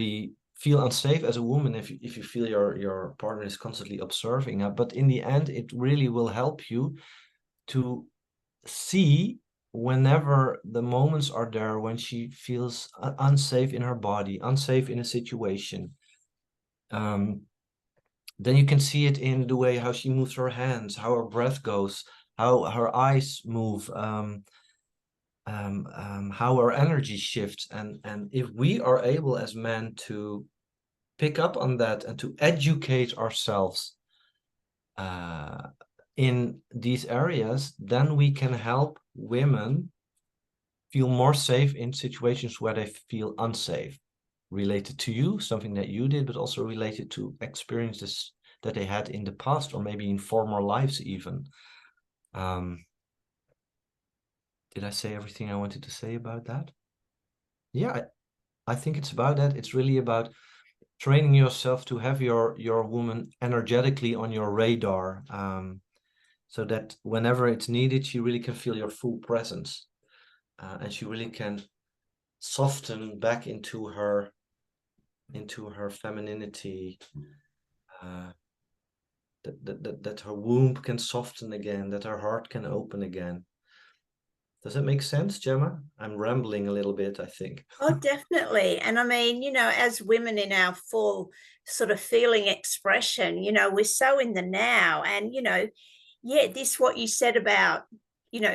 feel unsafe as a woman if you feel your partner is constantly observing her. But in the end, it really will help you to see whenever the moments are there when she feels unsafe in her body, unsafe in a situation. Then you can see it in the way how she moves her hands, how her breath goes, how her eyes move, how her energy shifts. And if we are able as men to pick up on that and to educate ourselves in these areas, then we can help women feel more safe in situations where they feel unsafe, related to you, something that you did, but also related to experiences that they had in the past, or maybe in former lives even. Did I say everything I wanted to say about that? Yeah, I think it's about that. It's really about training yourself to have your woman energetically on your radar, so that whenever it's needed, she really can feel your full presence, and she really can soften back into her femininity, that her womb can soften again, that her heart can open again. Does that make sense, Gemma? I'm rambling a little bit, I think. Oh, definitely. And I mean, as women in our full sort of feeling expression, we're so in the now. And, yeah, this what you said about,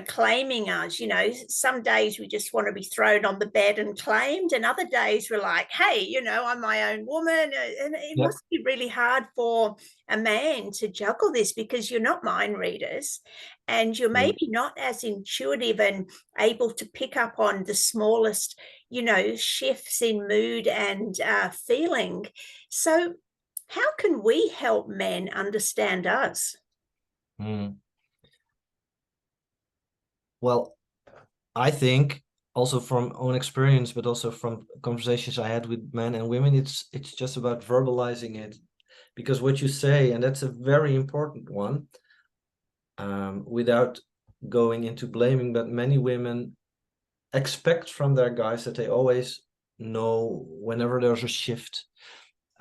claiming us, some days we just want to be thrown on the bed and claimed, and other days we're like, hey, I'm my own woman. And it Yep. must be really hard for a man to juggle this, because you're not mind readers, and you're maybe not as intuitive and able to pick up on the smallest, shifts in mood and feeling. So how can we help men understand us? Mm. Well, I think also from own experience, but also from conversations I had with men and women, it's just about verbalizing it. Because what you say, and that's a very important one, without going into blaming, but many women expect from their guys that they always know whenever there's a shift.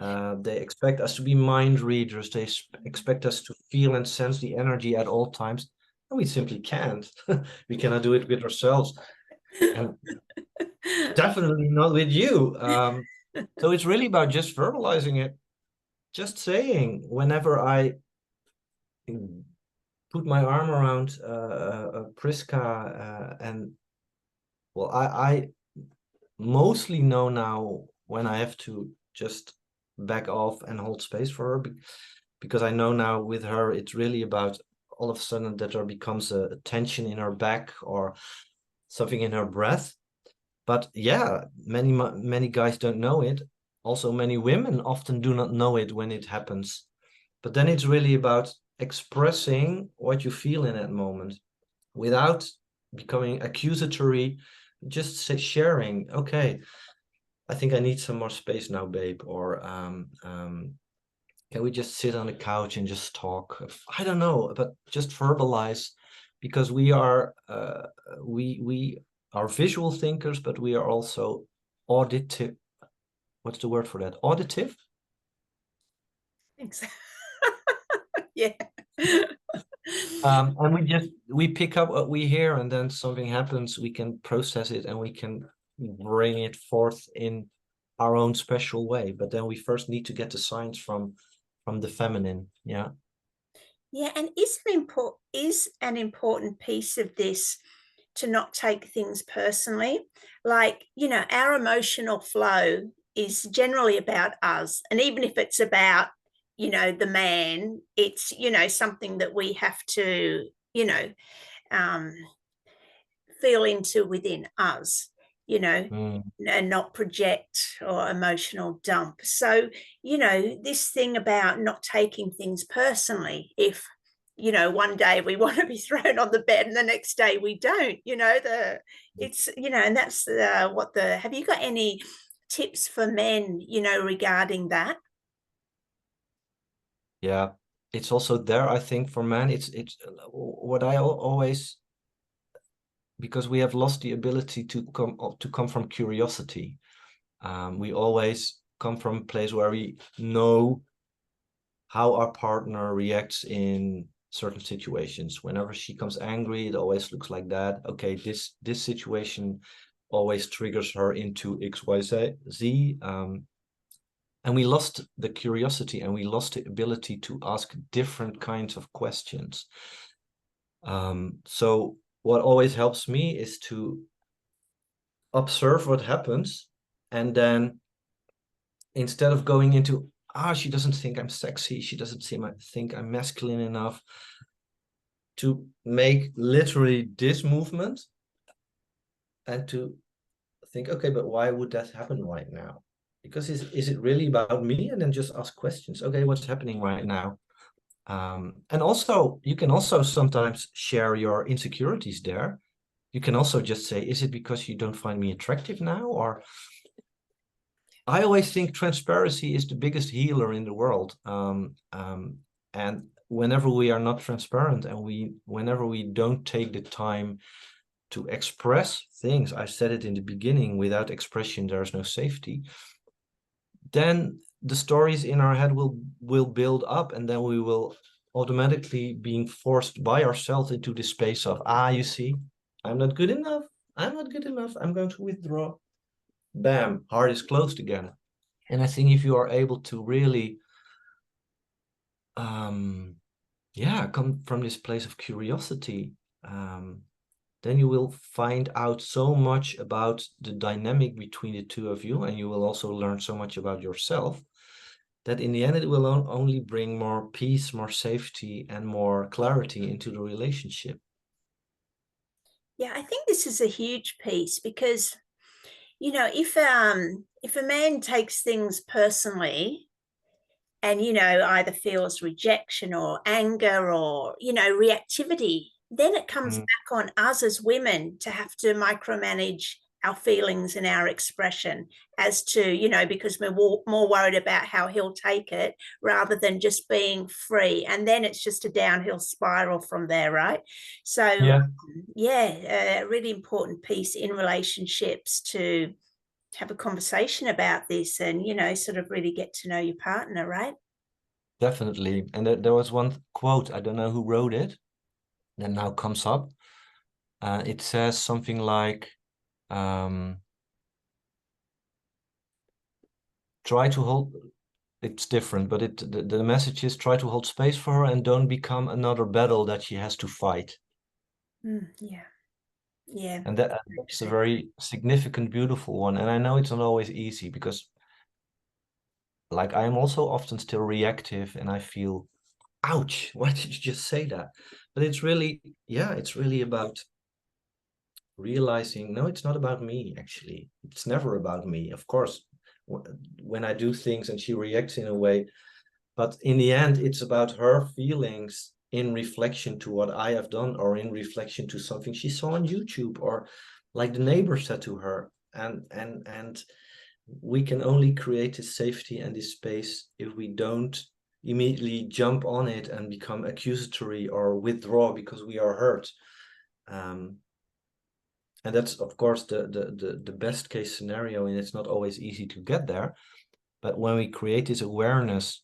They expect us to be mind readers. They expect us to feel and sense the energy at all times. And we simply can't. We cannot do it with ourselves. And definitely not with you. So it's really about just verbalizing it, just saying whenever I put my arm around Priska, and well, I mostly know now when I have to just back off and hold space for her, because I know now with her it's really about all of a sudden that there becomes a tension in her back or something in her breath. But yeah, many guys don't know it. Also, many women often do not know it when it happens. But then it's really about expressing what you feel in that moment without becoming accusatory, just sharing, okay, I think I need some more space now, babe, or Can we just sit on the couch and just talk? I don't know, but just verbalize, because we are visual thinkers, but we are also auditive. What's the word for that? Auditive? Thanks. Yeah. And we pick up what we hear, and then something happens, we can process it and we can bring it forth in our own special way. But then we first need to get the signs from the feminine. Yeah. Yeah, and is an important piece of this to not take things personally. Like, our emotional flow is generally about us. And even if it's about, the man, it's, something that we have to, um, feel into within us, Mm. and not project or emotional dump. So, this thing about not taking things personally, if, one day we want to be thrown on the bed and the next day we don't, and that's have you got any tips for men, regarding that? Yeah, it's also there, I think, for men. It's what I always, because we have lost the ability to come from curiosity. We always come from a place where we know how our partner reacts in certain situations. Whenever she comes angry, it always looks like that. Okay, this situation always triggers her into XYZ. And we lost the curiosity, and we lost the ability to ask different kinds of questions. So what always helps me is to observe what happens, and then instead of going into, she doesn't think I'm sexy, she doesn't think I'm masculine enough, to make literally this movement and to think, okay, but why would that happen right now? Because is it really about me? And then just ask questions. Okay, what's happening right now? And also, you can also sometimes share your insecurities there. You can also just say, is it because you don't find me attractive now? Or I always think transparency is the biggest healer in the world. And whenever we are not transparent, and whenever we don't take the time to express things, I said it in the beginning, without expression, there's no safety, then the stories in our head will build up, and then we will automatically being forced by ourselves into the space of, you see, I'm not good enough. I'm not good enough. I'm going to withdraw. Bam, heart is closed again. And I think if you are able to really, come from this place of curiosity, then you will find out so much about the dynamic between the two of you, and you will also learn so much about yourself, that in the end it will only bring more peace, more safety, and more clarity into the relationship. Yeah, I think this is a huge piece because, if a man takes things personally and, either feels rejection or anger or, reactivity, then it comes Mm. back on us as women to have to micromanage our feelings and our expression, as to, because we're more worried about how he'll take it rather than just being free. And then it's just a downhill spiral from there, right? So, Yeah, yeah, a really important piece in relationships to have a conversation about this and, sort of really get to know your partner, right? definitely. And there was one quote, I don't know who wrote it, that now comes up. It says something like, try to hold, it's different, but the message is, try to hold space for her and don't become another battle that she has to fight. Yeah. Yeah. And that's a very significant, beautiful one. And I know it's not always easy, because like I am also often still reactive, and I feel, ouch, why did you just say that? But it's really, yeah, it's really about realizing, no, it's not about me, actually. It's never about me. Of course, when I do things and she reacts in a way, but in the end, it's about her feelings in reflection to what I have done, or in reflection to something she saw on YouTube, or like the neighbor said to her. And we can only create this safety and this space if we don't immediately jump on it and become accusatory or withdraw because we are hurt. And that's, of course, the best case scenario, and it's not always easy to get there. But when we create this awareness,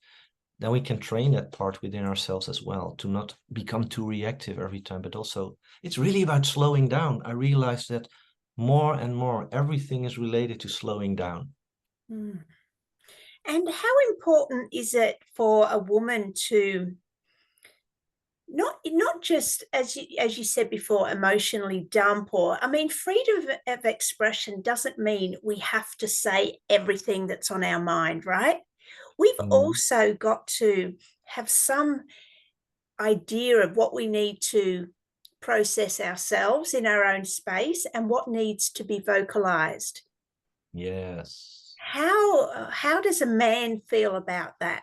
then we can train that part within ourselves as well, to not become too reactive every time. But also, it's really about slowing down. I realized that more and more, everything is related to slowing down. Mm. And how important is it for a woman to not just, as you said before, emotionally dump? Or, I mean, freedom of expression doesn't mean we have to say everything that's on our mind, right? We've Mm. also got to have some idea of what we need to process ourselves in our own space and what needs to be vocalized. Yes. How does a man feel about that?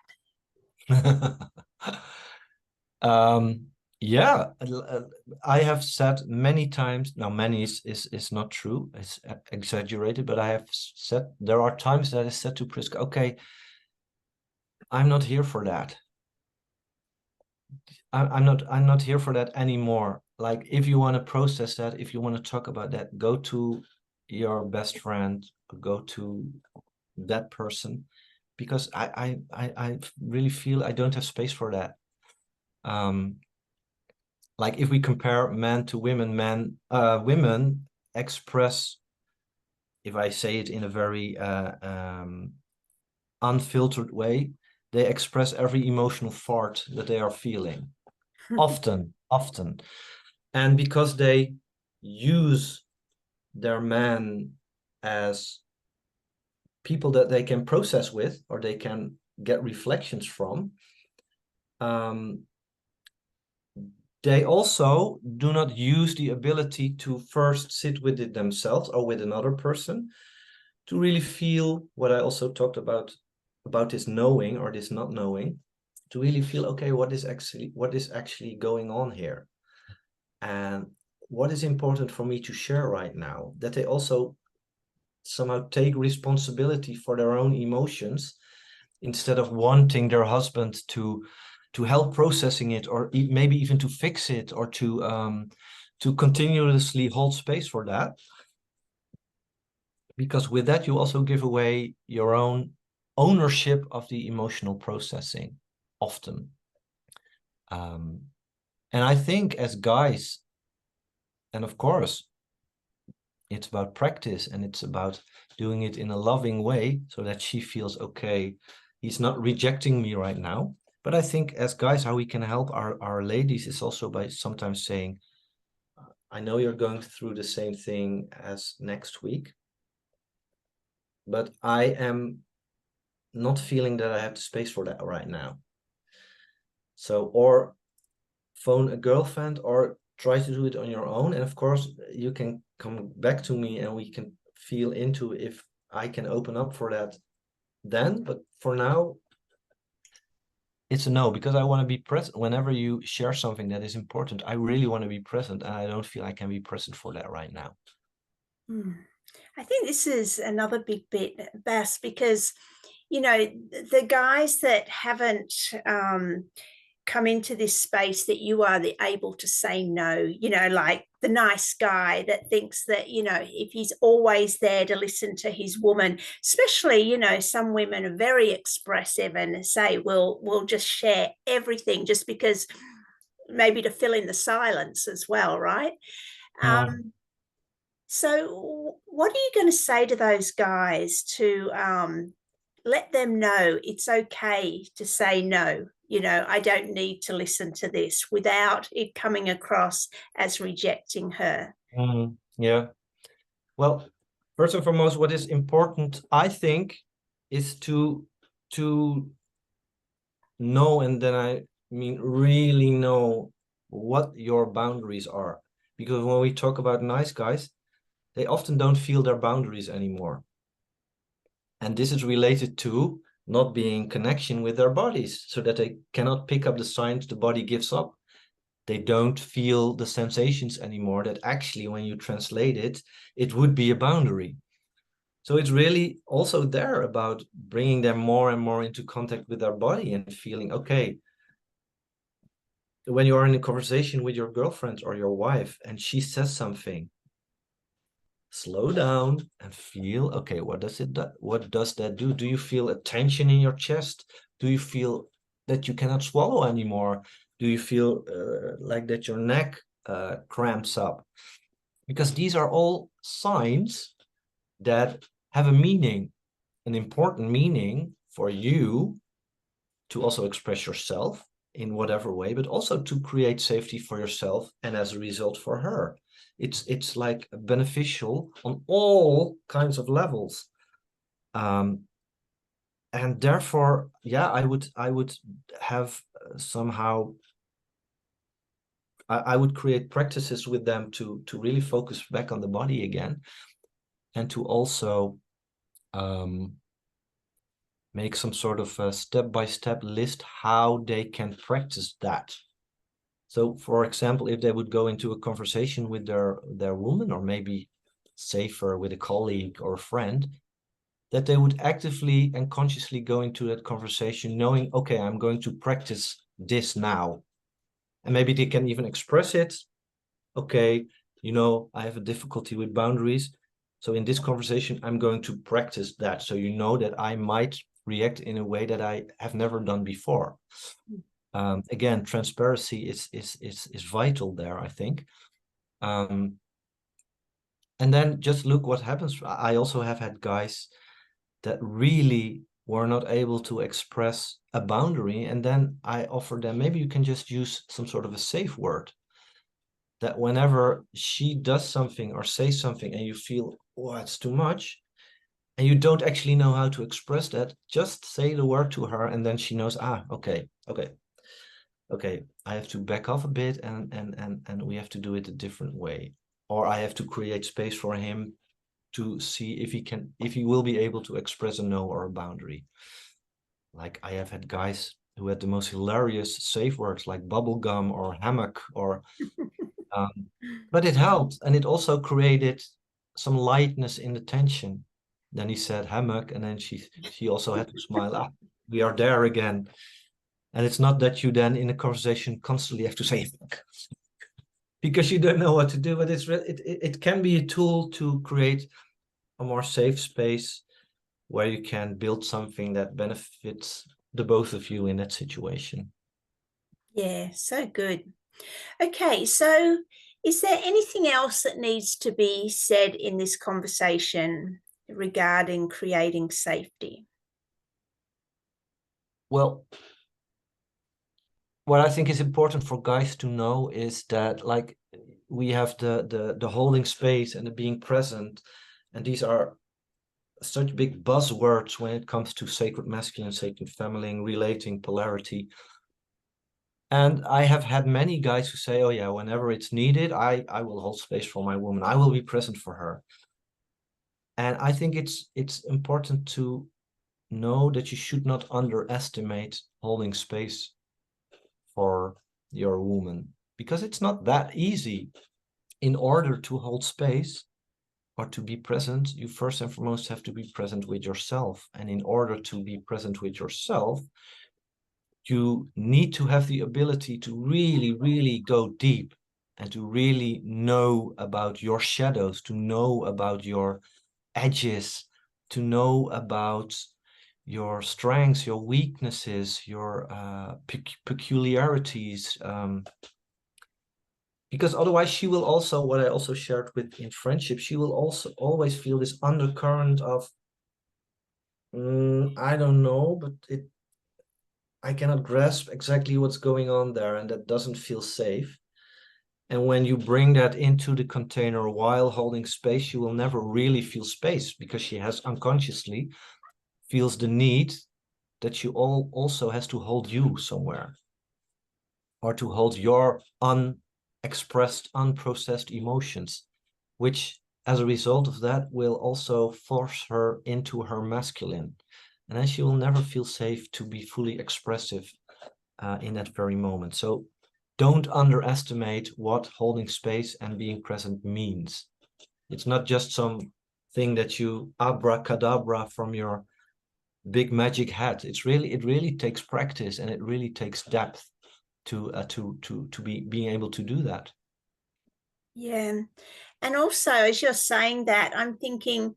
um, yeah, I have said many times, now many is not true, it's exaggerated, but I have said, there are times that I said to Priska, okay, I'm not here for that. I'm not here for that anymore. Like, if you want to process that, if you want to talk about that, go to your best friend, go to that person, because I really feel I don't have space for that. Like, if we compare men to women, women express, if I say it in a very unfiltered way, they express every emotional fart that they are feeling. Often. And because they use their man as people that they can process with, or they can get reflections from, they also do not use the ability to first sit with it themselves or with another person to really feel what I also talked about this knowing or this not knowing, to really feel, okay, what is actually going on here, and what is important for me to share right now. That they also somehow take responsibility for their own emotions, instead of wanting their husband to help processing it, or maybe even to fix it, or to continuously hold space for that. Because with that, you also give away your own ownership of the emotional processing, often. And I think as guys, and of course, it's about practice, and it's about doing it in a loving way so that she feels, okay, he's not rejecting me right now. But I think as guys, how we can help our ladies is also by sometimes saying, I know you're going through the same thing as next week, but I am not feeling that I have the space for that right now. So, or phone a girlfriend, or try to do it on your own. And of course, you can come back to me and we can feel into if I can open up for that then. But for now, it's a no, because I want to be present. Whenever you share something that is important, I really want to be present, and I don't feel I can be present for that right now. I think this is another big bit, Bas, because the guys that haven't come into this space that you are able to say no, like the nice guy that thinks that, if he's always there to listen to his woman, especially, some women are very expressive and say, we'll just share everything just because, maybe to fill in the silence as well, right? Mm. So what are you going to say to those guys to let them know it's okay to say no? I don't need to listen to this, without it coming across as rejecting her. Yeah. Well, first and foremost, what is important, I think, is to know, and then I mean really know what your boundaries are. Because when we talk about nice guys, they often don't feel their boundaries anymore. And this is related to not being in connection with their bodies, so that they cannot pick up the signs the body gives up. They don't feel the sensations anymore that actually, when you translate it, it would be a boundary. So it's really also there about bringing them more and more into contact with their body and feeling, okay, when you're in a conversation with your girlfriend or your wife and she says something, slow down and feel, okay, what does that do? Do you feel a tension in your chest? Do you feel that you cannot swallow anymore? Do you feel like that your neck cramps up? Because these are all signs that have a meaning, an important meaning for you to also express yourself in whatever way, but also to create safety for yourself and as a result for her. It's like beneficial on all kinds of levels. And therefore, yeah, I would have somehow I would create practices with them to really focus back on the body again, and to also make some sort of a step-by-step list how they can practice that. So, for example, if they would go into a conversation with their woman, or maybe safer with a colleague or a friend, that they would actively and consciously go into that conversation knowing, okay, I'm going to practice this now. And maybe they can even express it. Okay, I have a difficulty with boundaries. So in this conversation, I'm going to practice that. So you know that I might react in a way that I have never done before. Again, transparency is vital there, I think. And then just look what happens. I also have had guys that really were not able to express a boundary, and then I offer them, maybe you can just use some sort of a safe word, that whenever she does something or says something and you feel, oh, it's too much, and you don't actually know how to express that, just say the word to her, and then she knows, okay, I have to back off a bit, and we have to do it a different way, or I have to create space for him to see if he will be able to express a no or a boundary. Like, I have had guys who had the most hilarious safe words like bubblegum or hammock, or but it helped, and it also created some lightness in the tension. Then he said hammock, and then she also had to smile. We are there again. And it's not that you then in a conversation constantly have to say because you don't know what to do, but it can be a tool to create a more safe space where you can build something that benefits the both of you in that situation. Yeah, so good. Okay, so is there anything else that needs to be said in this conversation regarding creating safety? Well, what I think is important for guys to know is that, like, we have the holding space and the being present, and these are such big buzzwords when it comes to sacred masculine, sacred feminine, relating, polarity. And I have had many guys who say, oh yeah, whenever it's needed, I will hold space for my woman. I will be present for her. And I think it's important to know that you should not underestimate holding space for your woman, because it's not that easy. In order to hold space or to be present, you first and foremost have to be present with yourself. And in order to be present with yourself, you need to have the ability to really, really go deep and to really know about your shadows, to know about your edges, to know about your strengths, your weaknesses, your peculiarities. Because otherwise she will also, what I also shared with in friendship, she will also always feel this undercurrent of, I don't know, but I cannot grasp exactly what's going on there, and that doesn't feel safe. And when you bring that into the container while holding space, you will never really feel space, because she has unconsciously feels the need that she also has to hold you somewhere, or to hold your unexpressed, unprocessed emotions, which as a result of that will also force her into her masculine. And then she will never feel safe to be fully expressive in that very moment. So don't underestimate what holding space and being present means. It's not just some thing that you abracadabra from your big magic hat. It really takes practice, and it really takes depth to be being able to do that. Yeah. And also, as you're saying that, I'm thinking,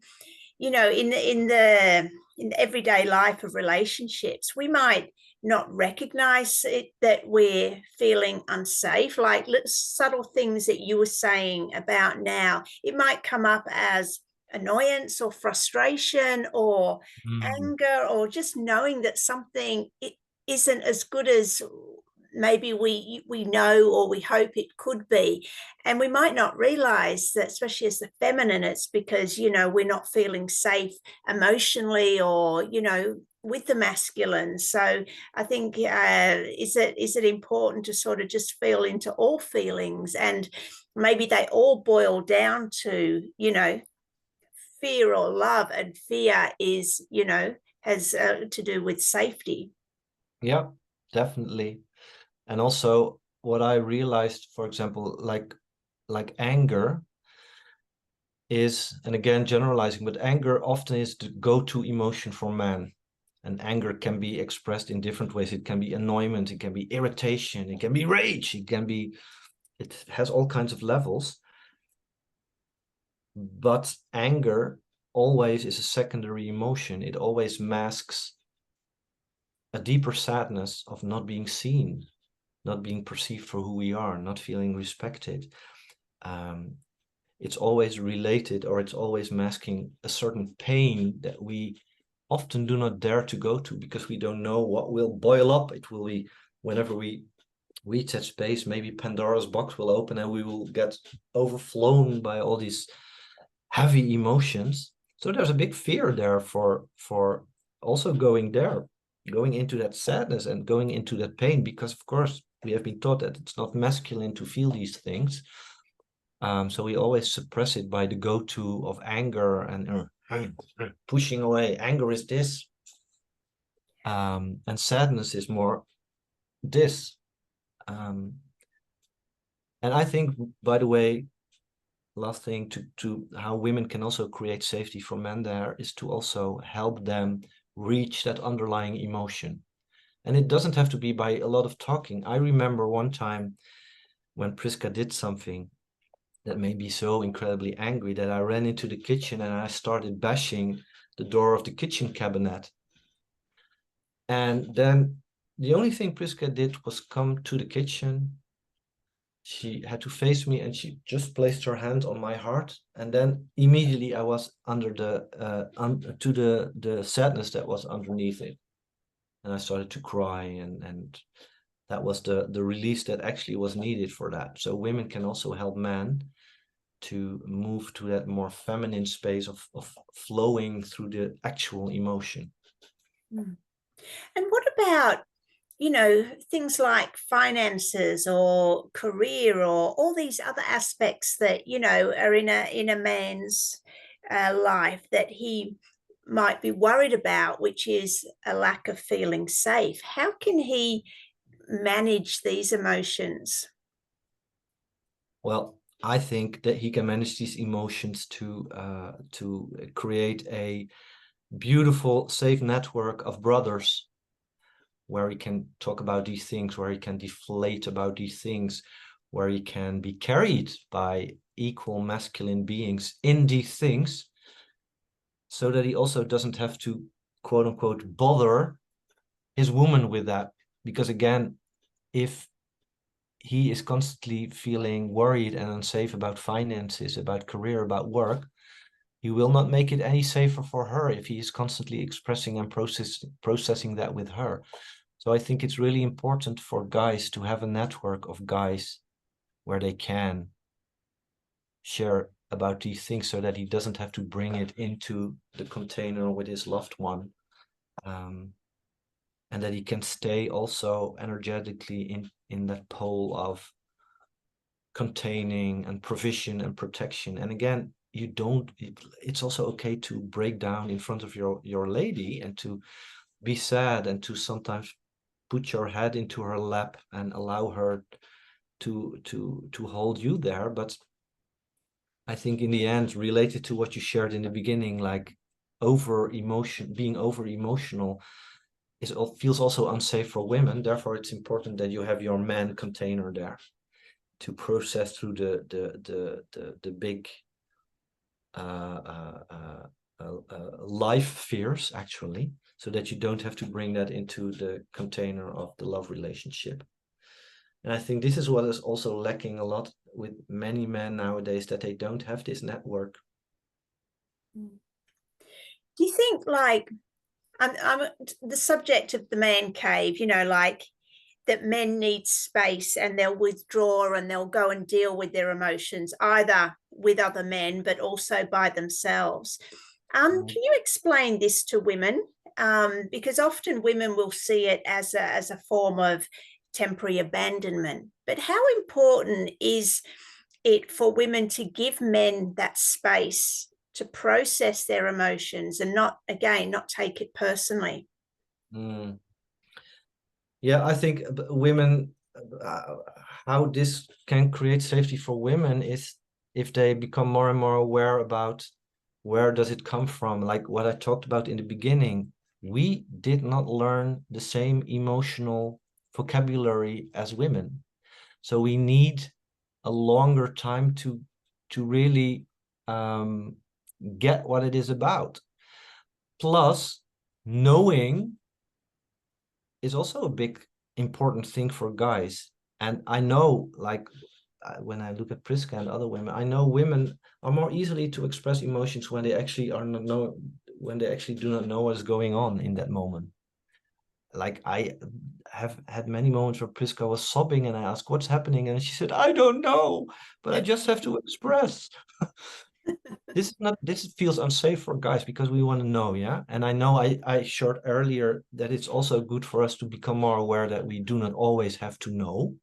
in the everyday life of relationships, we might not recognize it that we're feeling unsafe, like subtle things that you were saying about now. It might come up as annoyance or frustration or Mm. anger, or just knowing that something it isn't as good as maybe we know or we hope it could be. And we might not realize that, especially as the feminine, it's because we're not feeling safe emotionally, or with the masculine. So I think, is it important to sort of just feel into all feelings, and maybe they all boil down to fear or love, and fear is has to do with safety. Yeah, definitely. And also what I realized, for example, like anger is, and again generalizing, but anger often is the go-to emotion for men. And anger can be expressed in different ways. It can be annoyance, it can be irritation, it can be rage, it has all kinds of levels. But anger always is a secondary emotion. It always masks a deeper sadness of not being seen, not being perceived for who we are, not feeling respected. Um, it's always related, or it's always masking a certain pain that we often do not dare to go to, because we don't know what will boil up. It will be, whenever we reach that space, maybe Pandora's box will open and we will get overflown by all these heavy emotions. So there's a big fear there for also going there, going into that sadness and going into that pain, because of course we have been taught that it's not masculine to feel these things. So we always suppress it by the go-to of anger and pushing away. Anger is this, and sadness is more this. And I think, by the way, last thing to how women can also create safety for men there is to also help them reach that underlying emotion. And it doesn't have to be by a lot of talking. I remember one time when Priska did something that made me so incredibly angry that I ran into the kitchen and I started bashing the door of the kitchen cabinet. And then the only thing Priska did was come to the kitchen. She had to face me and she just placed her hand on my heart. And then immediately I was under to the sadness that was underneath it. And I started to cry, and that was the release that actually was needed for that. So women can also help men to move to that more feminine space of flowing through the actual emotion. Mm. And what about things like finances or career or all these other aspects that are in a man's life that he might be worried about, which is a lack of feeling safe? How can he manage these emotions? Well, I think that he can manage these emotions to create a beautiful, safe network of brothers where he can talk about these things, where he can deflate about these things, where he can be carried by equal masculine beings in these things, so that he also doesn't have to, quote unquote, bother his woman with that. Because again, if he is constantly feeling worried and unsafe about finances, about career, about work, he will not make it any safer for her if he is constantly expressing and processing that with her. So I think it's really important for guys to have a network of guys where they can share about these things, so that he doesn't have to bring it into the container with his loved one. And that he can stay also energetically in that pole of containing and provision and protection. And again, it's also okay to break down in front of your lady, and to be sad, and to sometimes put your head into her lap and allow her to hold you there. But I think in the end, related to what you shared in the beginning, like being over emotional feels also unsafe for women. Therefore, it's important that you have your man container there to process through the big life fears, actually, so that you don't have to bring that into the container of the love relationship. And I think this is what is also lacking a lot with many men nowadays, that they don't have this network. Do you think, like, I'm the subject of the man cave, like that men need space and they'll withdraw and they'll go and deal with their emotions, either with other men, but also by themselves. Can you explain this to women? Because often women will see it as a form of temporary abandonment. But how important is it for women to give men that space to process their emotions and not, again, not take it personally? Mm. Yeah, I think women, how this can create safety for women is if they become more and more aware about where does it come from. Like what I talked about in the beginning, we did not learn the same emotional vocabulary as women. So we need a longer time to really get what it is about. Plus, knowing is also a big important thing for guys. And I know, like, when I look at Priska and other women, I know women are more easily to express emotions when they actually are not know when they actually do not know what's going on in that moment. Like I have had many moments where Priska was sobbing and I asked, what's happening? And she said, I don't know, but I just have to express. This feels unsafe for guys because we want to know, yeah. And I know I shared earlier that it's also good for us to become more aware that we do not always have to know,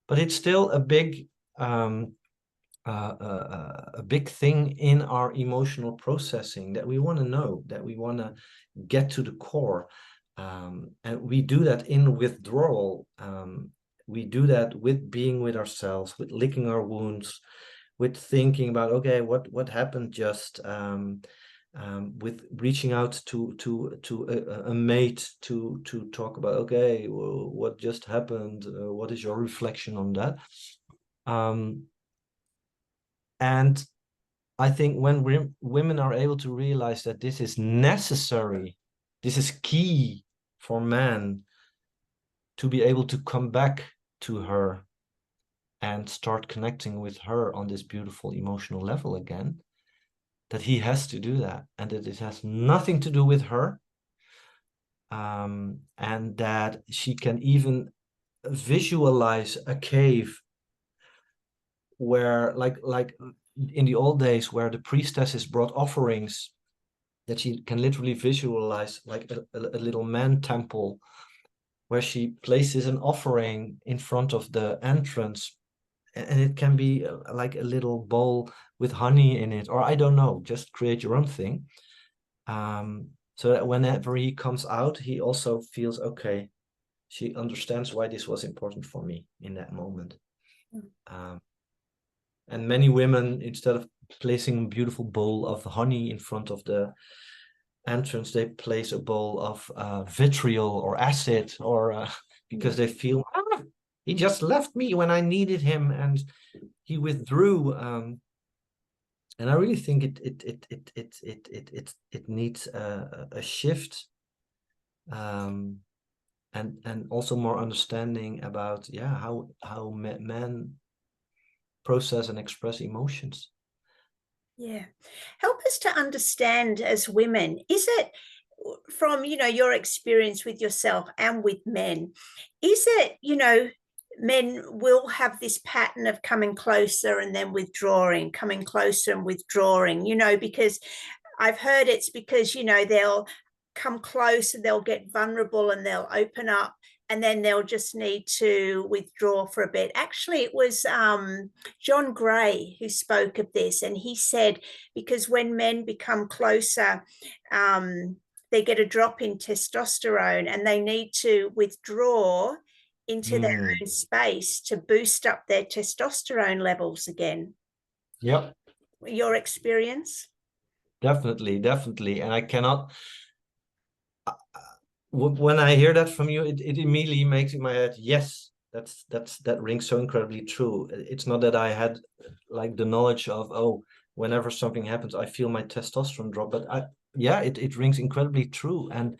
but it's still a big thing in our emotional processing that we want to know, that we want to get to the core. And we do that in withdrawal. We do that with being with ourselves, with licking our wounds, with thinking about, okay, what happened just, with reaching out to a mate to talk about, okay, well, what just happened? What is your reflection on that? And I think when women are able to realize that this is necessary, this is key for men to be able to come back to her and start connecting with her on this beautiful emotional level again, that he has to do that, and that it has nothing to do with her, and that she can even visualize a cave where, like in the old days, where the priestesses brought offerings, that she can literally visualize like a little man temple where she places an offering in front of the entrance, and it can be like a little bowl with honey in it, or I don't know, just create your own thing, so that whenever he comes out, he also feels, okay, she understands why this was important for me in that moment. And many women, instead of placing a beautiful bowl of honey in front of the entrance, they place a bowl of vitriol or acid, or because they feel, he just left me when I needed him and he withdrew. And I really think it needs a shift, and also more understanding about, yeah, how men process and express emotions. Yeah. Help us to understand as women, is it from, your experience with yourself and with men, is it, men will have this pattern of coming closer and then withdrawing, coming closer and withdrawing, because I've heard it's because, they'll come close and they'll get vulnerable and they'll open up and then they'll just need to withdraw for a bit. Actually, it was John Gray who spoke of this, and he said because when men become closer, they get a drop in testosterone and they need to withdraw into their own space to boost up their testosterone levels again. Yep. your experience? Definitely, definitely. And I cannot, when I hear that from you, it immediately makes in my head, yes, that rings so incredibly true. It's not that I had like the knowledge of, oh, whenever something happens, I feel my testosterone drop, but yeah, it rings incredibly true. And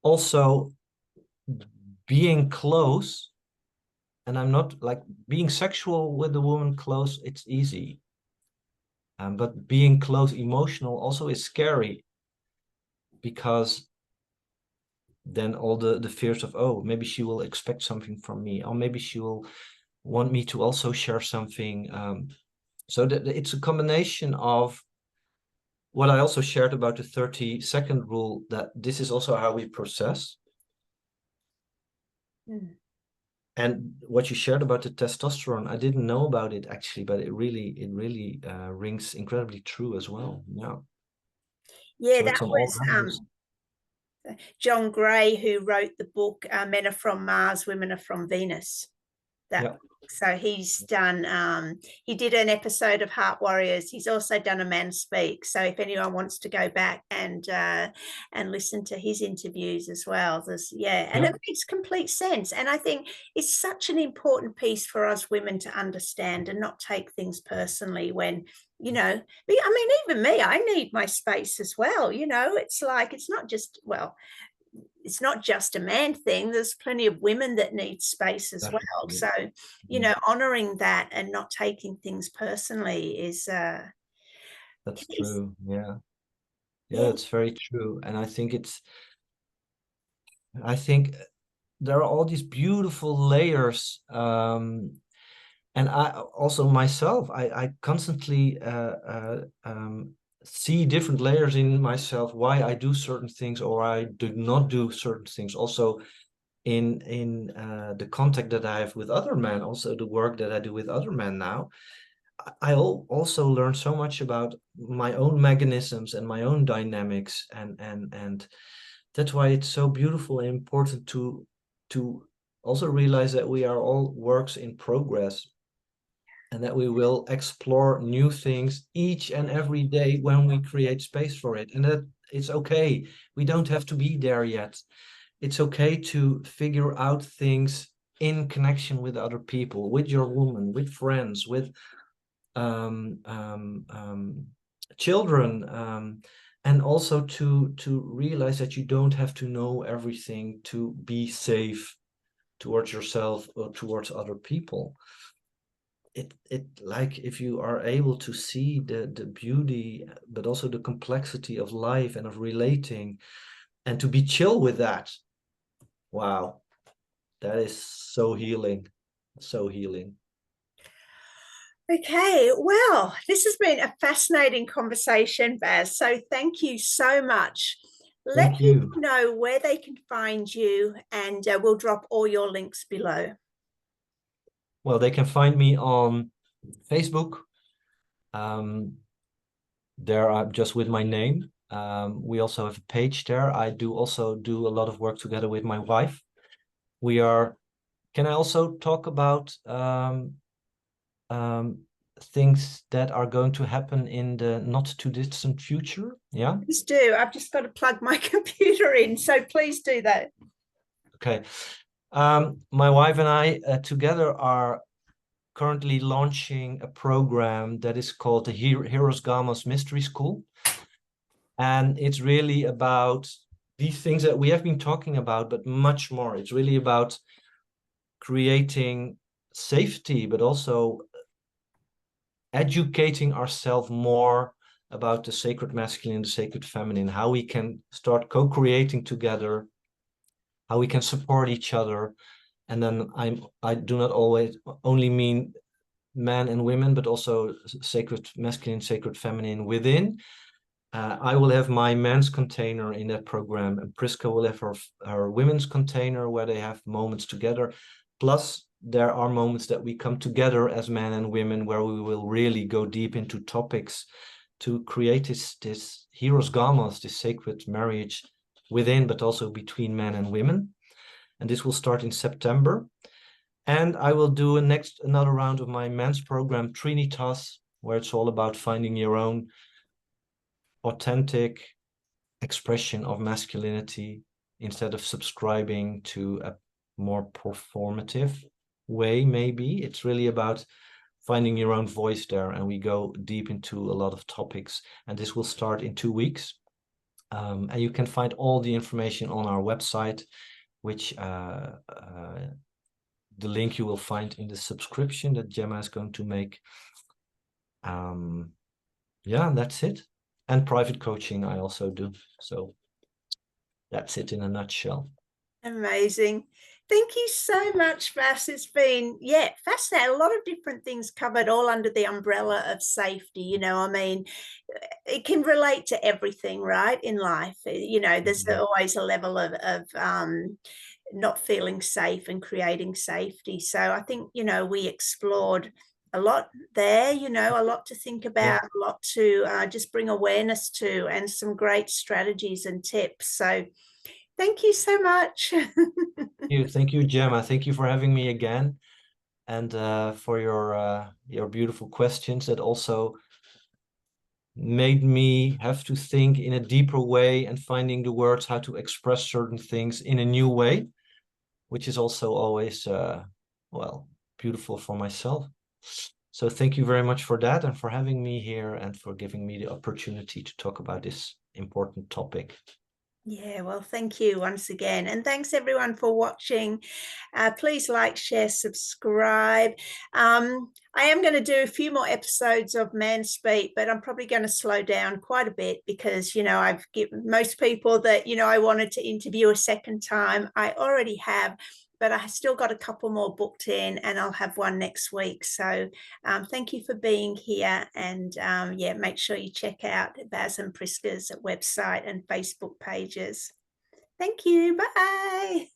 also being close, and I'm not like being sexual with a woman close, it's easy. But being close emotional also is scary, because then all the fears of, oh, maybe she will expect something from me, or maybe she will want me to also share something. So that it's a combination of what I also shared about the 30-second rule, that this is also how we process. Mm. And what you shared about the testosterone, I didn't know about it actually, but it really rings incredibly true as well. Yeah. Yeah, So that it's on all was levels. John Gray, who wrote the book Men Are From Mars, Women Are From Venus. That Yeah. so he's done he did an episode of Heart Warriors. He's also done a Man Speak, so if anyone wants to go back and listen to his interviews as well, there's and Yeah. it makes complete sense. And I think it's such an important piece for us women to understand and not take things personally when, I mean, even me, I need my space as well. It's like, it's not just a man thing. There's plenty of women that need space as well. Definitely. So, Yeah. honoring that and not taking things personally That's is true. Yeah. Yeah, yeah. that's very true. And I think there are all these beautiful layers. And I also myself, I constantly see different layers in myself, why I do certain things or I do not do certain things. Also in the contact that I have with other men, also the work that I do with other men now, I also learn so much about my own mechanisms and my own dynamics, and that's why it's so beautiful and important to also realize that we are all works in progress, and that we will explore new things each and every day when we create space for it, and that it's okay. We don't have to be there yet. It's okay to figure out things in connection with other people, with your woman, with friends, with um, um, um, children, and also to realize that you don't have to know everything to be safe towards yourself or towards other people. It like, if you are able to see the beauty but also the complexity of life and of relating, and to be chill with that, wow, that is so healing, so healing. Okay, well, this has been a fascinating conversation, Baz. So thank you so much. Let Thank people you. know where they can find you, and we'll drop all your links below. Well, they can find me on Facebook. um, there are just with my name. We also have a page there. I do also do a lot of work together with my wife. We are, can I also talk about um, things that are going to happen in the not too distant future? Yeah. Please do. I've just got to plug my computer in, so please do that. Okay. My wife and I together are currently launching a program that is called the Heroes Gamma's Mystery School. And it's really about these things that we have been talking about, but much more. It's really about creating safety, but also educating ourselves more about the sacred masculine and the sacred feminine, how we can start co-creating together, how we can support each other. And then I do not always only mean men and women, but also sacred masculine, sacred feminine within. I will have my men's container in that program, and Priska will have her women's container where they have moments together. Plus, there are moments that we come together as men and women where we will really go deep into topics to create this heroes gammas, this sacred marriage within, but also between men and women. And this will start in September. And I will do another round of my men's program, Trinitas, where it's all about finding your own authentic expression of masculinity instead of subscribing to a more performative way. Maybe it's really about finding your own voice there, and we go deep into a lot of topics, and this will start in 2 weeks. And you can find all the information on our website, which the link you will find in the subscription that Gemma is going to make. Yeah, that's it. And private coaching I also do. So that's it in a nutshell. Amazing. Thank you so much, Bas. It's been, fascinating. A lot of different things covered, all under the umbrella of safety. I mean, it can relate to everything, right, in life. There's always a level of not feeling safe and creating safety. So I think, we explored a lot there, a lot to think about, a lot to just bring awareness to, and some great strategies and tips. So thank you so much. Thank you, Gemma. Thank you for having me again, and for your beautiful questions that also made me have to think in a deeper way and finding the words how to express certain things in a new way, which is also always well, beautiful for myself. So thank you very much for that, and for having me here, and for giving me the opportunity to talk about this important topic. Yeah, well, thank you once again. And thanks everyone for watching. Please like, share, subscribe. I am going to do a few more episodes of Man Speak, but I'm probably going to slow down quite a bit because, I've given most people that, I wanted to interview a second time. I already have, but I still got a couple more booked in, and I'll have one next week. So thank you for being here. And make sure you check out Bas and Priska's website and Facebook pages. Thank you. Bye.